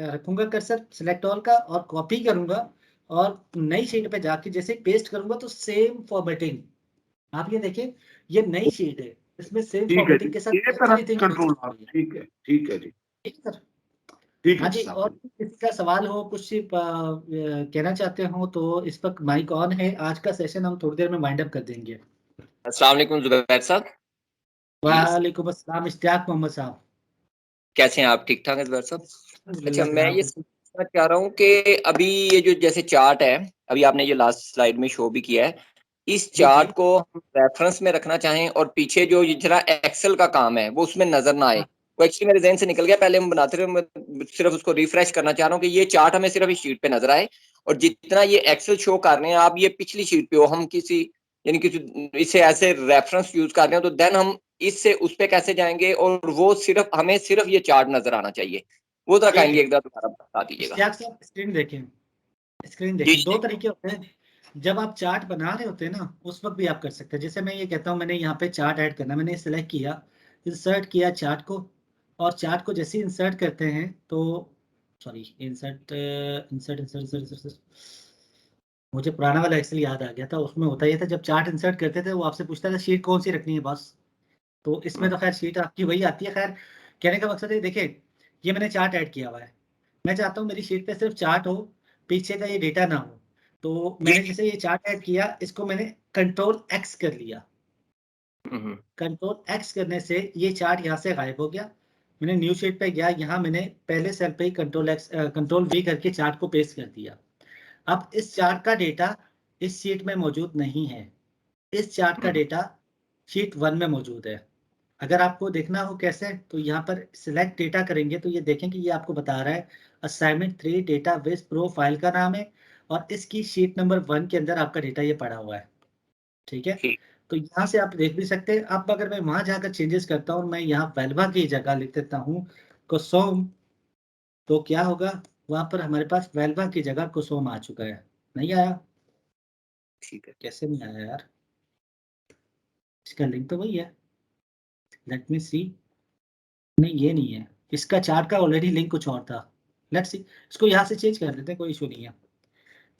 रखूंगा कर्सर, सिलेक्ट ऑल का, और कॉपी करूंगा और नई शीट पे जाके जैसे पेस्ट करूंगा तो सेम फॉर्मेटिंग। आप ये देखिए, ये नई शीट है, इसमें सेम ठीक है जी, फॉर्मेटिंग के साथ ये तरह एवरीथिंग कंट्रोल पेस्ट आप, हुई है। ठीक है जी। ठीक है सर। ठीक है हाँ जी, और साहब। किसी का सवाल हो, कुछ कहना चाहते हो तो इस वक्त माइक ऑन है। आज का सेशन हम थोड़ी देर में वाइंड अप कर देंगे। अस्सलाम वालेकुम जुबैर साहब। वालेकुम अस्सलाम इश्तियाक मोहम्मद साहब। कैसे हैं आप? ठीक ठाक है जुबैर साहब? अच्छा, अल्हम्दुलिल्लाह मैं जनाब, ये बिल्कुल। समझना चाह रहा हूँ कि अभी ये जो जैसे चार्ट है, अभी आपने ये लास्ट स्लाइड में शो भी किया है, इस जी जी। चार्ट को हम रेफरेंस में रखना चाहें और पीछे जो ये जरा एक्सेल का काम है वो उसमें नजर ना आए, हाँ, वो एक्चुअली मेरे जहन से निकल गया, पहले हम बनाते रहे, मैं सिर्फ उसको रिफ्रेश करना चाह रहा हूँ कि ये चार्ट हमें सिर्फ इस शीट पे नजर आए, और जितना ये एक्सेल शो कर रहे हैं आप ये पिछली शीट पे हो, हम किसी यानी कि इसे ऐसे रेफरेंस यूज कर रहे हो, तो देन हम इससे उस पे कैसे जाएंगे, और वो सिर्फ हमें सिर्फ ये चार्ट नजर आना चाहिए, वो जरा ठीक काइंडली है एक बार दोबारा बता दीजिएगा। इश्तियाक साहब, स्क्रीन देखें, स्क्रीन जी देखें। दो जी। तरीके होते हैं, जब आप चार्ट बना रहे होते हैं ना उस वक्त भी आप कर सकते हैं। जैसे मैं ये कहता हूँ मैंने यहाँ पे चार्ट ऐड करना, मैंने सिलेक्ट किया, इंसर्ट किया चार्ट को, और चार्ट को जैसे ही इंसर्ट करते हैं तो sorry, insert insert insert insert, मुझे पुराना वाला एक्सेल याद आ गया था, उसमें होता ये था जब चार्ट इंसर्ट करते थे वो आपसे पूछता था शीट कौन सी रखनी है बस, तो इसमें तो खैर शीट आपकी वही आती है। खैर कहने का मकसद है, देखिए ये मैंने चार्ट ऐड किया हुआ है, मैं चाहता हूँ मेरी शीट पे सिर्फ चार्ट हो, पीछे का ये डेटा ना हो, तो जी मैंने जी। जैसे ये चार्ट ऐड किया, इसको मैंने कंट्रोल एक्स कर लिया। हम्म। कंट्रोल एक्स करने से ये चार्ट यहाँ से गायब हो गया। मैंने न्यू शीट पे गया, यहाँ मैंने पहले सेल पे ही कंट्रोल वी करके चार्ट को पेस्ट कर दिया। अब इस चार्ट का डेटा इस शीट में मौजूद नहीं है, इस चार्ट का डेटा शीट 1 में मौजूद है। अगर आपको देखना हो कैसे, तो यहाँ पर सिलेक्ट डेटा करेंगे तो ये देखें कि ये आपको बता रहा है असाइनमेंट 3 डेटा बेस प्रोफाइल का नाम है, और इसकी शीट नंबर 1 के अंदर आपका डेटा ये पड़ा हुआ है, ठीक है। तो यहाँ से आप देख भी सकते हैं। अब अगर मैं वहां जाकर चेंजेस करता हूँ, मैं यहाँ वेल्वा की जगह लिख देता हूँ कोसोम, तो क्या होगा, वहां पर हमारे पास वेल्वा की जगह कोसोम आ चुका है। नहीं आया? ठीक है, कैसे नहीं आया यार? इसका लिंक तो वही है, लेट मी सी। नहीं, ये नहीं है, इसका चार्ट का ऑलरेडी लिंक कुछ और था। लेट्स सी, इसको यहाँ से चेंज कर देते हैं, कोई इशू नहीं है।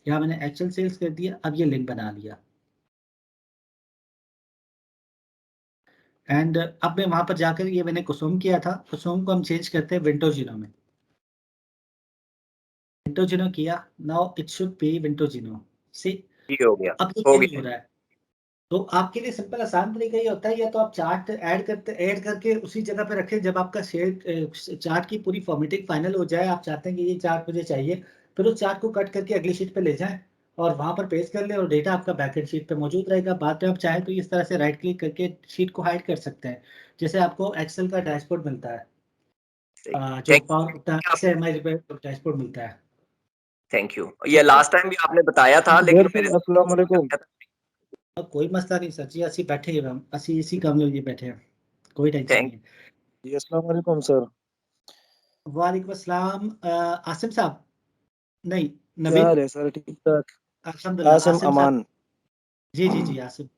यहाँ मैंने एक्चुअल सेल्स कर दिया, अब ये लिंक बना लिया। एंड अब मैं वहां पर जाकर, ये मैंने कुसुम किया था, कुसुम को हम चेंज करते हैं विंडोजिनो में। विंडोजिनो किया, नाउ इट शुड बी विंडोजिनो। सी, ये हो गया, अब ये हो चेंज गया। हो रहा है। तो आपके लिए सिंपल आसान तरीका ये होता है, या तो आप चार्ट ऐड करके उसी जगह पे रखें जब आपका चार्ट की पूरी फॉर्मेटिंग फाइनल हो जाए, आप चाहते हैं कि ये चार्ट मुझे चाहिए, फिर उस चार्ट को कट करके अगली शीट पे ले जाएं और वहां पर पेस्ट कर ले, और डेटा आपका बैकएंड शीट पे मौजूद रहेगा। बाद में आप चाहें तो इस तरह से राइट क्लिक करके शीट को हाइड कर सकते हैं, जैसे आपको एक्सेल का डैशबोर्ड मिलता है, जो पावर MI डैशबोर्ड मिलता है। Thank you. ये लास्ट टाइम भी आपने बताया था, लेकिन मेरे अस्सलाम वालेकुम। अब कोई मसला नहीं सर जी, असी बैठे ही हम, असी इसी काम में बैठे हैं, कोई टेंशन नहीं है। जी अस्सलाम वालेकुम सर। वालेकुम अस्सलाम। आसिम साहब, नहीं क्या नवीद, हाल है सर? ठीक ठाक। अल्हम्दुलिल्लाह। आसिम आसिम साहब, अमान। जी आसिम।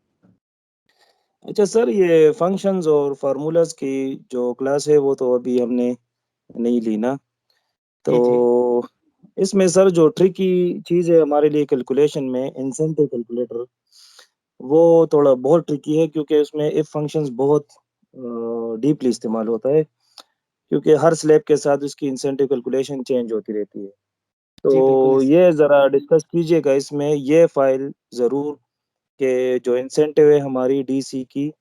अच्छा सर, ये फंक्शंस और फार्मूलाज की जो क्लास है वो तो अभी हमने नहीं ली ना, जी जी तो इसमें सर जो ट्रिकी चीज़ है हमारे लिए कैलकुलेशन में, इंसेंटिव कैलकुलेटर, वो थोड़ा बहुत ट्रिकी है, क्योंकि उसमें इफ फंक्शंस बहुत डीपली इस्तेमाल होता है, क्योंकि हर स्लैब के साथ उसकी इंसेंटिव कैलकुलेशन चेंज होती रहती है। जी, बिल्कुल तो ये ज़रा डिस्कस कीजिएगा इसमें, ये फाइल ज़रूर, कि जो इंसेंटिव है हमारी डीसी की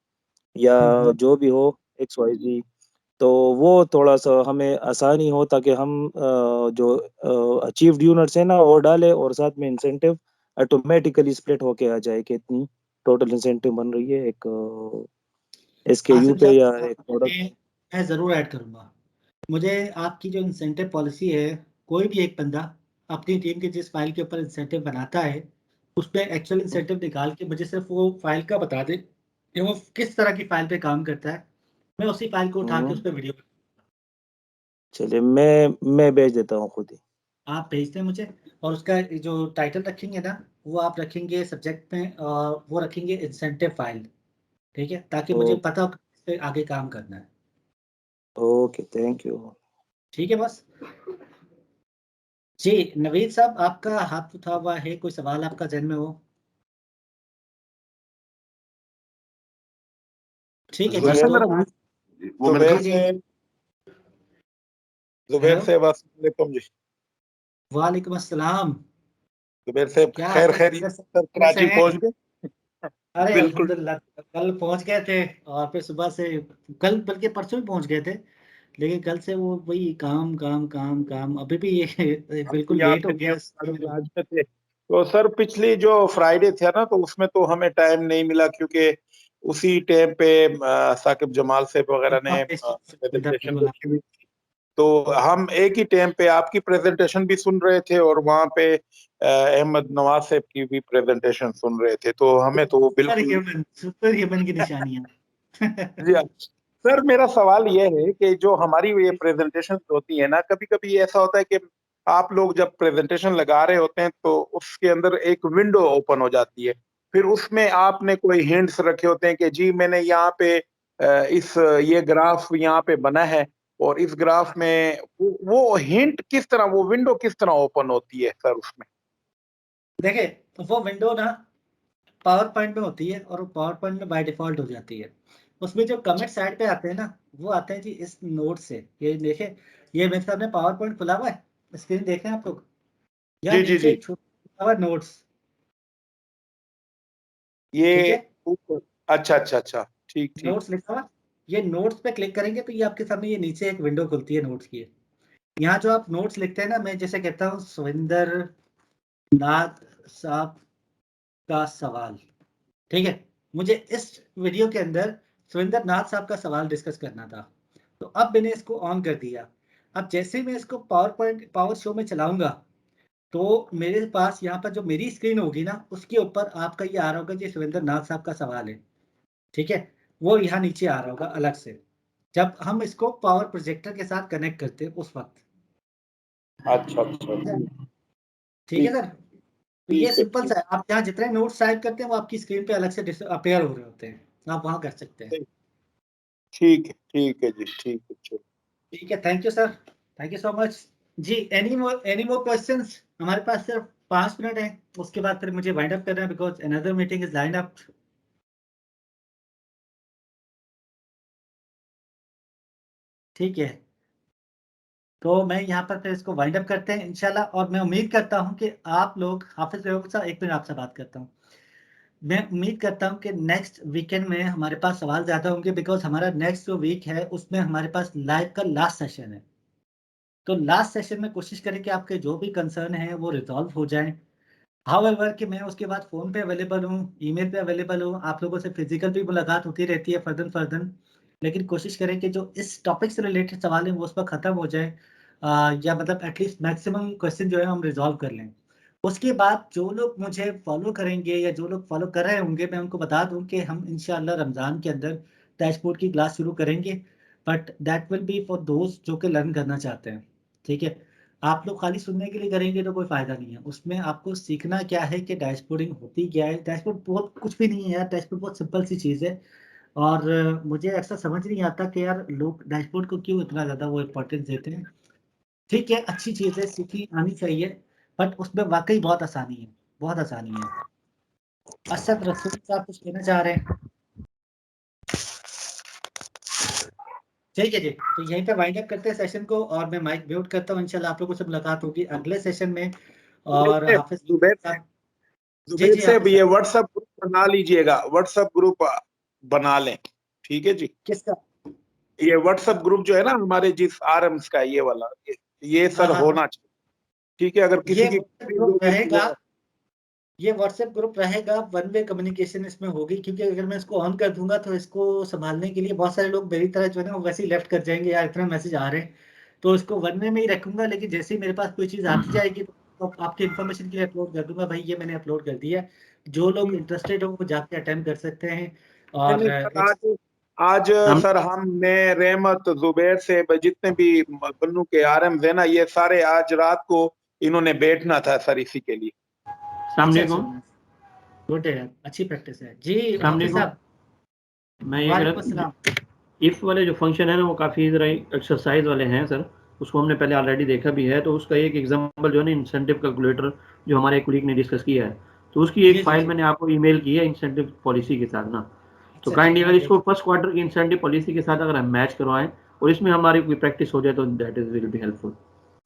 या जो भी हो XYZ, तो वो थोड़ा सा हमें आसानी हो, ताकि हम जो अचीव्ड यूनिट्स है ना वो डालें, और साथ में इंसेंटिव ऑटोमेटिकली स्प्लिट होके आ जाए कि इतनी टोटल इंसेंटिव बन रही है एक SKU आसिम पे या साहब, एक प्रोडक्ट। मैं ज़रूर ऐड करूँगा। मुझे आपकी जो इंसेंटिव पॉलिसी है, कोई भी एक बंदा अपनी टीम के जिस फाइल के ऊपर इंसेंटिव बनाता है, उस पर एक्चुअल इंसेंटिव निकाल के मुझे सिर्फ वो फाइल का बता दे कि वो किस तरह की फाइल पे काम करता है, मैं उसी फाइल को उठा के उस पर वीडियो चलिए, मैं भेज देता हूँ खुद ही। आप भेज दें मुझे। और उसका जो टाइटल रखेंगे ना, वो आप रखेंगे सब्जेक्ट में, और वो रखेंगे इंसेंटिव फाइल, ठीक है, ताकि मुझे पता हो कि इस पे आगे काम करना है। Okay, thank you. ठीक है बस जी। नवीद साहब, आपका हाथ उठा हुआ है, कोई सवाल आपका जहन में हो? ठीक है जी, वैसे तो मेरा वो मैंने जुबैर जी से जी, जुबैर हेलो, से वालेकुम जी। वालेकुम अस्सलाम। जुबैर से क्या खैर हाल खैरियत, है? सर कैसे कराची हैं? पहुंच गए। अरे बिल्कुल। अल्हम्दुलिल्लाह, कल पहुंच गए थे, और फिर सुबह से, कल बल्कि परसों भी पहुंच गए थे, लेकिन कल से वो वही काम काम काम काम, अभी भी ये हम भी बिल्कुल यहाँ लेट पे हो थे, गया। राज में थे। तो सर पिछली जो फ्राइडे था ना, तो उसमें तो हमें टाइम नहीं मिला, क्योंकि उसी टाइम पे साकिब जमाल साहब वगैरह ने प्रेजेंटेशन बिल्कुल। रखी हुई थी। तो हम एक ही टाइम पे आपकी प्रेजेंटेशन भी सुन रहे थे, और वहाँ पे अहमद नवाज साहब की भी प्रेजेंटेशन सुन रहे थे, तो हमें तो वो बिल्कुल। सुपर ह्यूमन की निशानियां। जी हाँ। सर मेरा सवाल ये है कि जो हमारी ये प्रेजेंटेशन होती है ना, कभी कभी ऐसा होता है कि आप लोग जब प्रेजेंटेशन लगा रहे होते हैं तो उसके अंदर एक विंडो ओपन हो जाती है, फिर उसमें आपने कोई हिंट्स रखे होते हैं कि जी मैंने यहाँ पे ये ग्राफ यहाँ पे बना है, और इस ग्राफ में वो हिंट किस तरह, वो विंडो किस तरह ओपन होती है सर उसमें? देखिए, वो विंडो ना पावर पॉइंट में होती है, और पावर पॉइंट में बाय डिफॉल्ट हो जाती है। उसमें जो कमेंट साइड पे आते हैं ना, वो आते हैं जी इस नोट से। ये देखें, ये मेरे सामने पावर पॉइंट खुला हुआ है, स्क्रीन देख रहे हैं आप लोग, या जी जी नीचे जी। एक छोटा हुआ नोट्स, ठीक ये है, ऊपर, अच्छा अच्छा अच्छा, ठीक ठीक। नोट्स लिखा हुआ, ये नोट्स पे क्लिक करेंगे तो ये आपके सामने ये नीचे एक विंडो खुलती है नोट्स की। यहाँ जो आप नोट्स लिखते हैं ना, मैं जैसे कहता हूँ सुविंदर नाथ साहब का सवाल, ठीक है, मुझे इस वीडियो के अंदर सुरेंद्र नाथ साहब का सवाल डिस्कस करना था, तो अब मैंने इसको ऑन कर दिया। अब जैसे ही मैं इसको पावर शो में चलाऊंगा, तो मेरे पास यहाँ पर जो मेरी स्क्रीन होगी ना, उसके ऊपर आपका ये आ रहा होगा जी सुरेंद्र नाथ साहब का सवाल है, ठीक है, वो यहाँ नीचे आ रहा होगा अलग से, जब हम इसको पावर प्रोजेक्टर के साथ कनेक्ट करते हैं उस वक्त। अच्छा अच्छा ठीक है सर, तो ये सिंपल सा है, आप यहाँ जितने नोट्स टाइप करते हैं वो आपकी स्क्रीन पे अलग से अपेयर हो रहे होते हैं, आप वहाँ कर सकते हैं। ठीक है जी, ठीक है, चलो ठीक है, thank you sir, thank you so much जी। Any more questions? हमारे पास सिर्फ 5 मिनट है, उसके बाद फिर मुझे वाइंड अप करना है because another meeting is line up. ठीक है, तो मैं यहाँ पर फिर इसको वाइंड अप करते हैं इंशाल्लाह, और मैं उम्मीद करता हूँ कि आप लोग, हाफिज रऊफ साहब एक मिनट आपसे बात करता हूँ, मैं उम्मीद करता हूँ कि नेक्स्ट वीकेंड में हमारे पास सवाल ज़्यादा होंगे बिकॉज हमारा नेक्स्ट जो वीक है उसमें हमारे पास लाइव का लास्ट सेशन है। तो लास्ट सेशन में कोशिश करें कि आपके जो भी कंसर्न हैं वो रिजॉल्व हो जाएं। हाउएवर कि मैं उसके बाद फ़ोन पे अवेलेबल हूँ, ईमेल पे अवेलेबल हूँ, आप लोगों से फिजिकल भी मुलाकात होती रहती है फर्दन, लेकिन कोशिश करें कि जो इस टॉपिक से रिलेटेड सवाल हैं वो उस पर ख़त्म हो जाए, या मतलब एटलीस्ट मैक्सिमम क्वेश्चन जो है हम रिजॉल्व कर लें। उसके बाद जो लोग मुझे फॉलो करेंगे या जो लोग फॉलो कर रहे होंगे, मैं उनको बता दूं कि हम इंशाल्लाह रमज़ान के अंदर डैशबोर्ड की क्लास शुरू करेंगे, but that will B for दोस्त जो कि लर्न करना चाहते हैं। ठीक है, आप लोग खाली सुनने के लिए करेंगे तो कोई फ़ायदा नहीं है, उसमें आपको सीखना क्या है कि डैशबोर्डिंग होती क्या है। डैशबोर्ड बहुत कुछ भी नहीं है यार, डैशबोर्ड बहुत सिंपल सी चीज़ है, और मुझे ऐसा समझ नहीं आता कि यार लोग डैशबोर्ड को क्यों इतना ज़्यादा वो इम्पोर्टेंस देते हैं। ठीक है, अच्छी चीज़ है, सीखनी आनी चाहिए, बट उसमें वाकई बहुत आसानी है, बहुत आसानी है। असद रसूल साहब कुछ कहना चाह रहे हैं? ठीक है जी, तो यहीं पे वाइंड अप करते हैं सेशन को, और मैं माइक म्यूट करता हूँ। इंशाल्लाह आप लोगों से मुलाकात होगी अगले सेशन में। और हाफिज साहब, जी जी से हाफिज ये साहब, व्हाट्सएप ग्रुप बना लीजिएगा, व्हाट्सएप ग्रुप बना लें, ठीक है जी। किसका? ये व्हाट्सएप ग्रुप जो है ना हमारे जिस आरएम्स का, ये वाला, ये हाँ सर हाँ, होना चाहिए, ठीक है। अगर ये किसी की व्हाट्सएप ग्रुप रहेगा, ये व्हाट्सएप ग्रुप रहेगा, वन वे कम्युनिकेशन इसमें होगी, क्योंकि अगर मैं इसको ऑन कर दूंगा तो इसको संभालने के लिए बहुत सारे लोग मेरी तरह जो है ना वो वैसे ही लेफ्ट कर जाएंगे, यार इतना मैसेज आ रहे हैं, तो इसको वन वे में ही रखूंगा। लेकिन जैसे ही मेरे पास कोई चीज़ आती जाएगी तो आपकी इन्फॉर्मेशन के लिए अपलोड कर दूंगा, भाई ये मैंने अपलोड कर दिया है, जो लोग इंटरेस्टेड हो वो जाके अटेम्प्ट कर सकते हैं। और आज सर हमने रहमत जुबैर से जितने भी बन्नू के आरएम है ना, ये सारे आज रात को इन्होंने बैठना था सर इसी के लिए। अच्छा, गुड है, अच्छी प्रैक्टिस है जी। हाफिज साहब, मैं ये कह रहा था, इफ वाले जो फंक्शन है ना वो काफ़ी ज़रा एक्सरसाइज वाले हैं सर, उसको हमने पहले ऑलरेडी देखा भी है। तो उसका एक एग्जांपल जो है ना, इंसेंटिव कैलकुलेटर जो हमारे कोलीग ने डिस्कस किया है, तो उसकी एक फाइल मैंने आपको ईमेल की है इंसेंटिव पॉलिसी के साथ ना। तो काइंडली अगर इसको फर्स्ट क्वार्टर की इंसेंटिव पॉलिसी के साथ अगर हम मैच करवाएं और इसमें हमारी कोई प्रैक्टिस हो जाए तो that is will be helpful.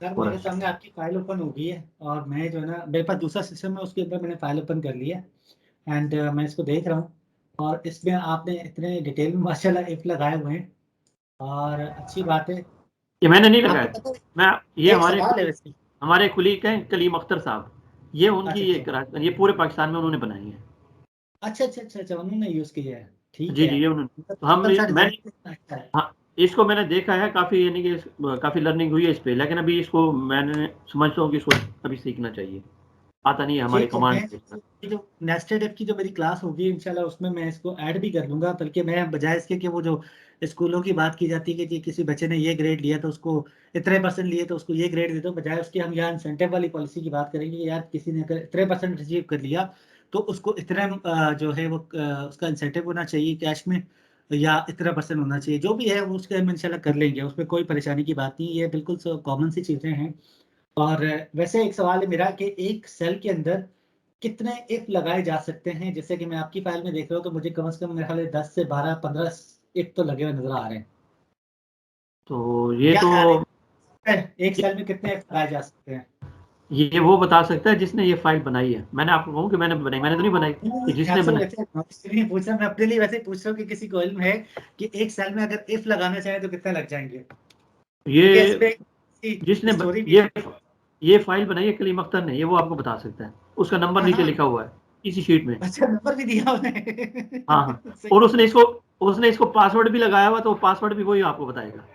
Sir मेरे सामने आपकी फाइल ओपन हो गई है, और मैं जो है ना, मेरे पास दूसरा सिस्टम है, उसके अंदर मैंने फाइल ओपन कर लिया है, एंड मैं इसको देख रहा हूँ, और इसमें आपने इतने डिटेल में माशाल्लाह इफ लगाए हुए हैं, और अच्छी बात है। ये मैंने नहीं आपको लगाया, पता है, मैं ये एक सवाल है वैसे। हमारे कुलीग हैं कलीम अख्तर साहब, ये उनकी ये पूरे पाकिस्तान में उन्होंने बनाई है। अच्छा, उन्होंने यूज किया है, ठीक जी है। जी, ये उन्होंने, तो हम सिंपल सा मैं डिजाइन अच्छा है। हाँ, इसको मैंने देखा है काफ़ी, यानी कि काफ़ी लर्निंग हुई है इस पे, लेकिन अभी इसको मैंने समझता हूँ कि इसको अभी सीखना चाहिए, आता नहीं है हमारे ठीक है, कमांड मैं पे। जो नेस्टेड ऐप की जो मेरी क्लास होगी इंशाल्लाह उसमें मैं इसको ऐड भी कर लूंगा, बल्कि मैं बजाय इसके कि वो जो स्कूलों की बात की जाती है कि जी किसी बच्चे ने ये ग्रेड लिया तो उसको इतने परसेंट लिए तो उसको ये ग्रेड दे दो, बजाय उसके हम यहाँ इंसेंटिव वाली पॉलिसी की बात करेंगे कि यार किसी ने अगर इतने परसेंट रिसीव कर लिया तो उसको इतने जो है वो उसका इंसेंटिव होना चाहिए कैश में, या इतना परसेंट होना चाहिए, जो भी है वो उसके हम इंशाल्लाह कर लेंगे, उसमें कोई परेशानी की बात नहीं है, ये बिल्कुल कॉमन सी चीज़ें हैं। और वैसे एक सवाल है मेरा कि एक सेल के अंदर कितने इफ लगाए जा सकते हैं? जैसे कि मैं आपकी फाइल में देख रहा हूँ तो मुझे कम से कम मेरे ख्याल है 10 से 12-15 इफ तो लगे हुए नजर आ रहे हैं। तो ये क्या तो ख्याल है एक सेल में कितने इफ लगाए जा सकते हैं? ये वो बता सकता है जिसने ये फाइल बनाई है। मैंने आपको कहूँ कि मैंने बनाई, मैंने तो नहीं बनाई, कि जिसने बनाई। नहीं पूछ रहा मैं, अपने लिए वैसे पूछ रहा हूँ कि किसी को इल्म है कि एक सेल में अगर इफ लगाना चाहे तो कितने लग जाएंगे? क्योंकि इस पे जिसने स्टोरी भी है। ये फाइल बनाई है कलीम अख्तर ने, ये वो आपको बता सकता है, उसका नंबर नीचे लिखा हुआ है इसी शीट में। अच्छा, नंबर भी दिया उन्हें। हाँ, और उसने इसको पासवर्ड भी लगाया हुआ, तो पासवर्ड भी वही आपको बताएगा।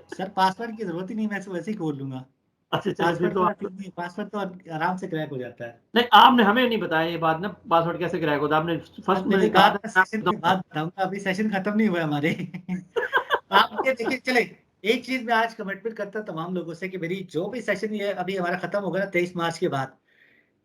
सर पासवर्ड की जरूरत ही नहीं, मैं वैसे ही खोल लूंगा। अच्छा चलो फिर तो पासवर्ड तो आराम से क्रैक हो जाता है। नहीं, आपने हमें नहीं बताया ये बात ना, पासवर्ड कैसे क्रैक होता है। आपने फर्स्ट में मेरी कहा बात सेशन के बाद बताऊंगा, अभी सेशन खत्म नहीं हुआ हमारे। आप ये देखिए, चले एक चीज मैं आज कमिटमेंट करता तमाम लोगों से कि मेरी जो भी सेशन ये अभी हमारा खत्म होगा ना 23 मार्च के बाद,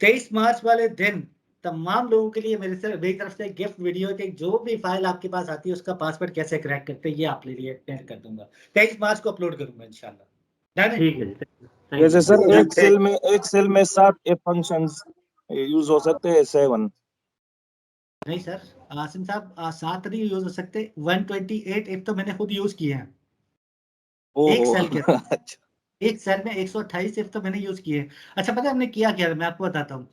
23 मार्च वाले दिन तमाम लोगों के लिए मेरी तरफ से गिफ्ट वीडियो के जो भी फाइल आपके पास आती है उसका पासवर्ड कैसे क्रैक करते हैं ये आप लिए एड कर दूंगा। 23 मार्च को अपलोड करूंगा इंशाल्लाह। ठीक है जी, थैंक जैसे यू। सर एक सेल में 7 एफ फंक्शंस यूज हो सकते हैं, 7? नहीं सर, आसिम साहब 7 नहीं यूज हो सकते, 128 एफ तो मैंने खुद यूज किए हैं एक सेल के अंदर। अच्छा, एक सेल में 128 एफ तो मैंने यूज किए हैं। अच्छा पता है हमने किया क्या, मैं आपको बताता हूँ।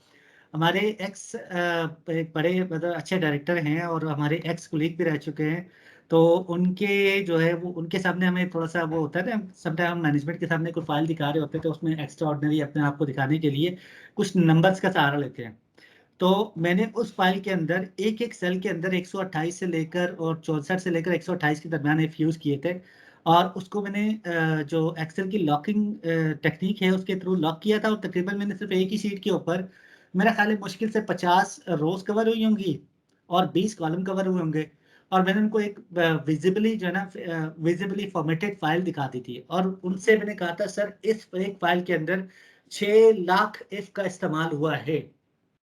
हमारे एक्स एक बड़े मतलब अच्छे डायरेक्टर हैं और हमारे एक्स कुलीग भी रह चुके हैं, तो उनके जो है वो उनके सामने हमें थोड़ा सा वो होता है ना, समटाइम हम मैनेजमेंट के सामने कोई फाइल दिखा रहे होते हैं तो उसमें एक्स्ट्रा ऑर्डिनरी अपने आप को दिखाने के लिए कुछ नंबर्स का सहारा लेते हैं। तो मैंने उस फाइल के अंदर एक एक सेल के अंदर 128 से लेकर और 64 से लेकर 128 के दरमियान एफ यूज किए थे, और उसको मैंने जो एक्सेल की लॉकिंग टेक्निक है उसके थ्रू लॉक किया था, और तकरीबन मैंने सिर्फ एक ही शीट के ऊपर मेरा ख्याल है मुश्किल से 50 रोज कवर हुई होंगी और 20 कॉलम कवर हुए होंगे, और मैंने उनको एक विजिबली जो है ना विजिबली फॉर्मेटेड फाइल दिखा दी थी, और उनसे मैंने कहा था सर इस एक फाइल के अंदर 6 लाख एफ का इस्तेमाल हुआ है।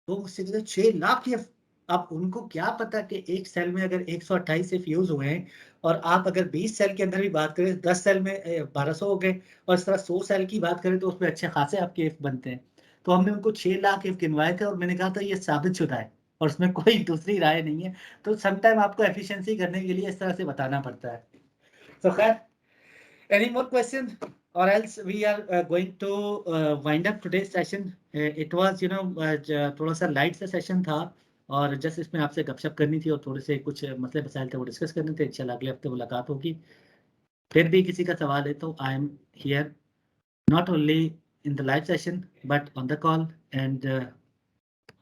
तो मुझसे कहते 6 लाख एफ। अब उनको क्या पता कि एक सेल में अगर 128 एफ यूज हुए हैं, और आप अगर 20 सेल के अंदर भी बात करें 10 सेल में 1200 हो गए, और इस तरह 100 सेल की बात करें तो उसमें अच्छे खासे आपके एफ बनते हैं। तो हमने उनको 6 लाख एफ गिनवाए थे और मैंने कहा था ये साबित शुदा है और उसमें कोई दूसरी राय नहीं है। तो समटाइम आपको एफिशिएंसी करने के लिए इस तरह से बताना पड़ता है। तो खैर, any more questions or else we are going to wind up today's session. It was थोड़ा सा लाइट सा सेशन था और जस्ट इसमें आपसे गपशप करनी थी और थोड़े से कुछ मसले मसाइल थे वो डिस्कस करने थे। इंशाल्लाह अगले हफ्ते मुलाकात होगी। फिर भी किसी का सवाल है तो I am here not only in the live session but on the call and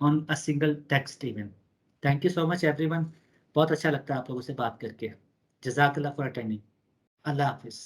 on a single text even. Thank you so much everyone. बहुत अच्छा लगता है आप लोगों से बात करके। जज़ाकल्लाह फॉर अटेंडिंग। अल्लाह हाफिज़।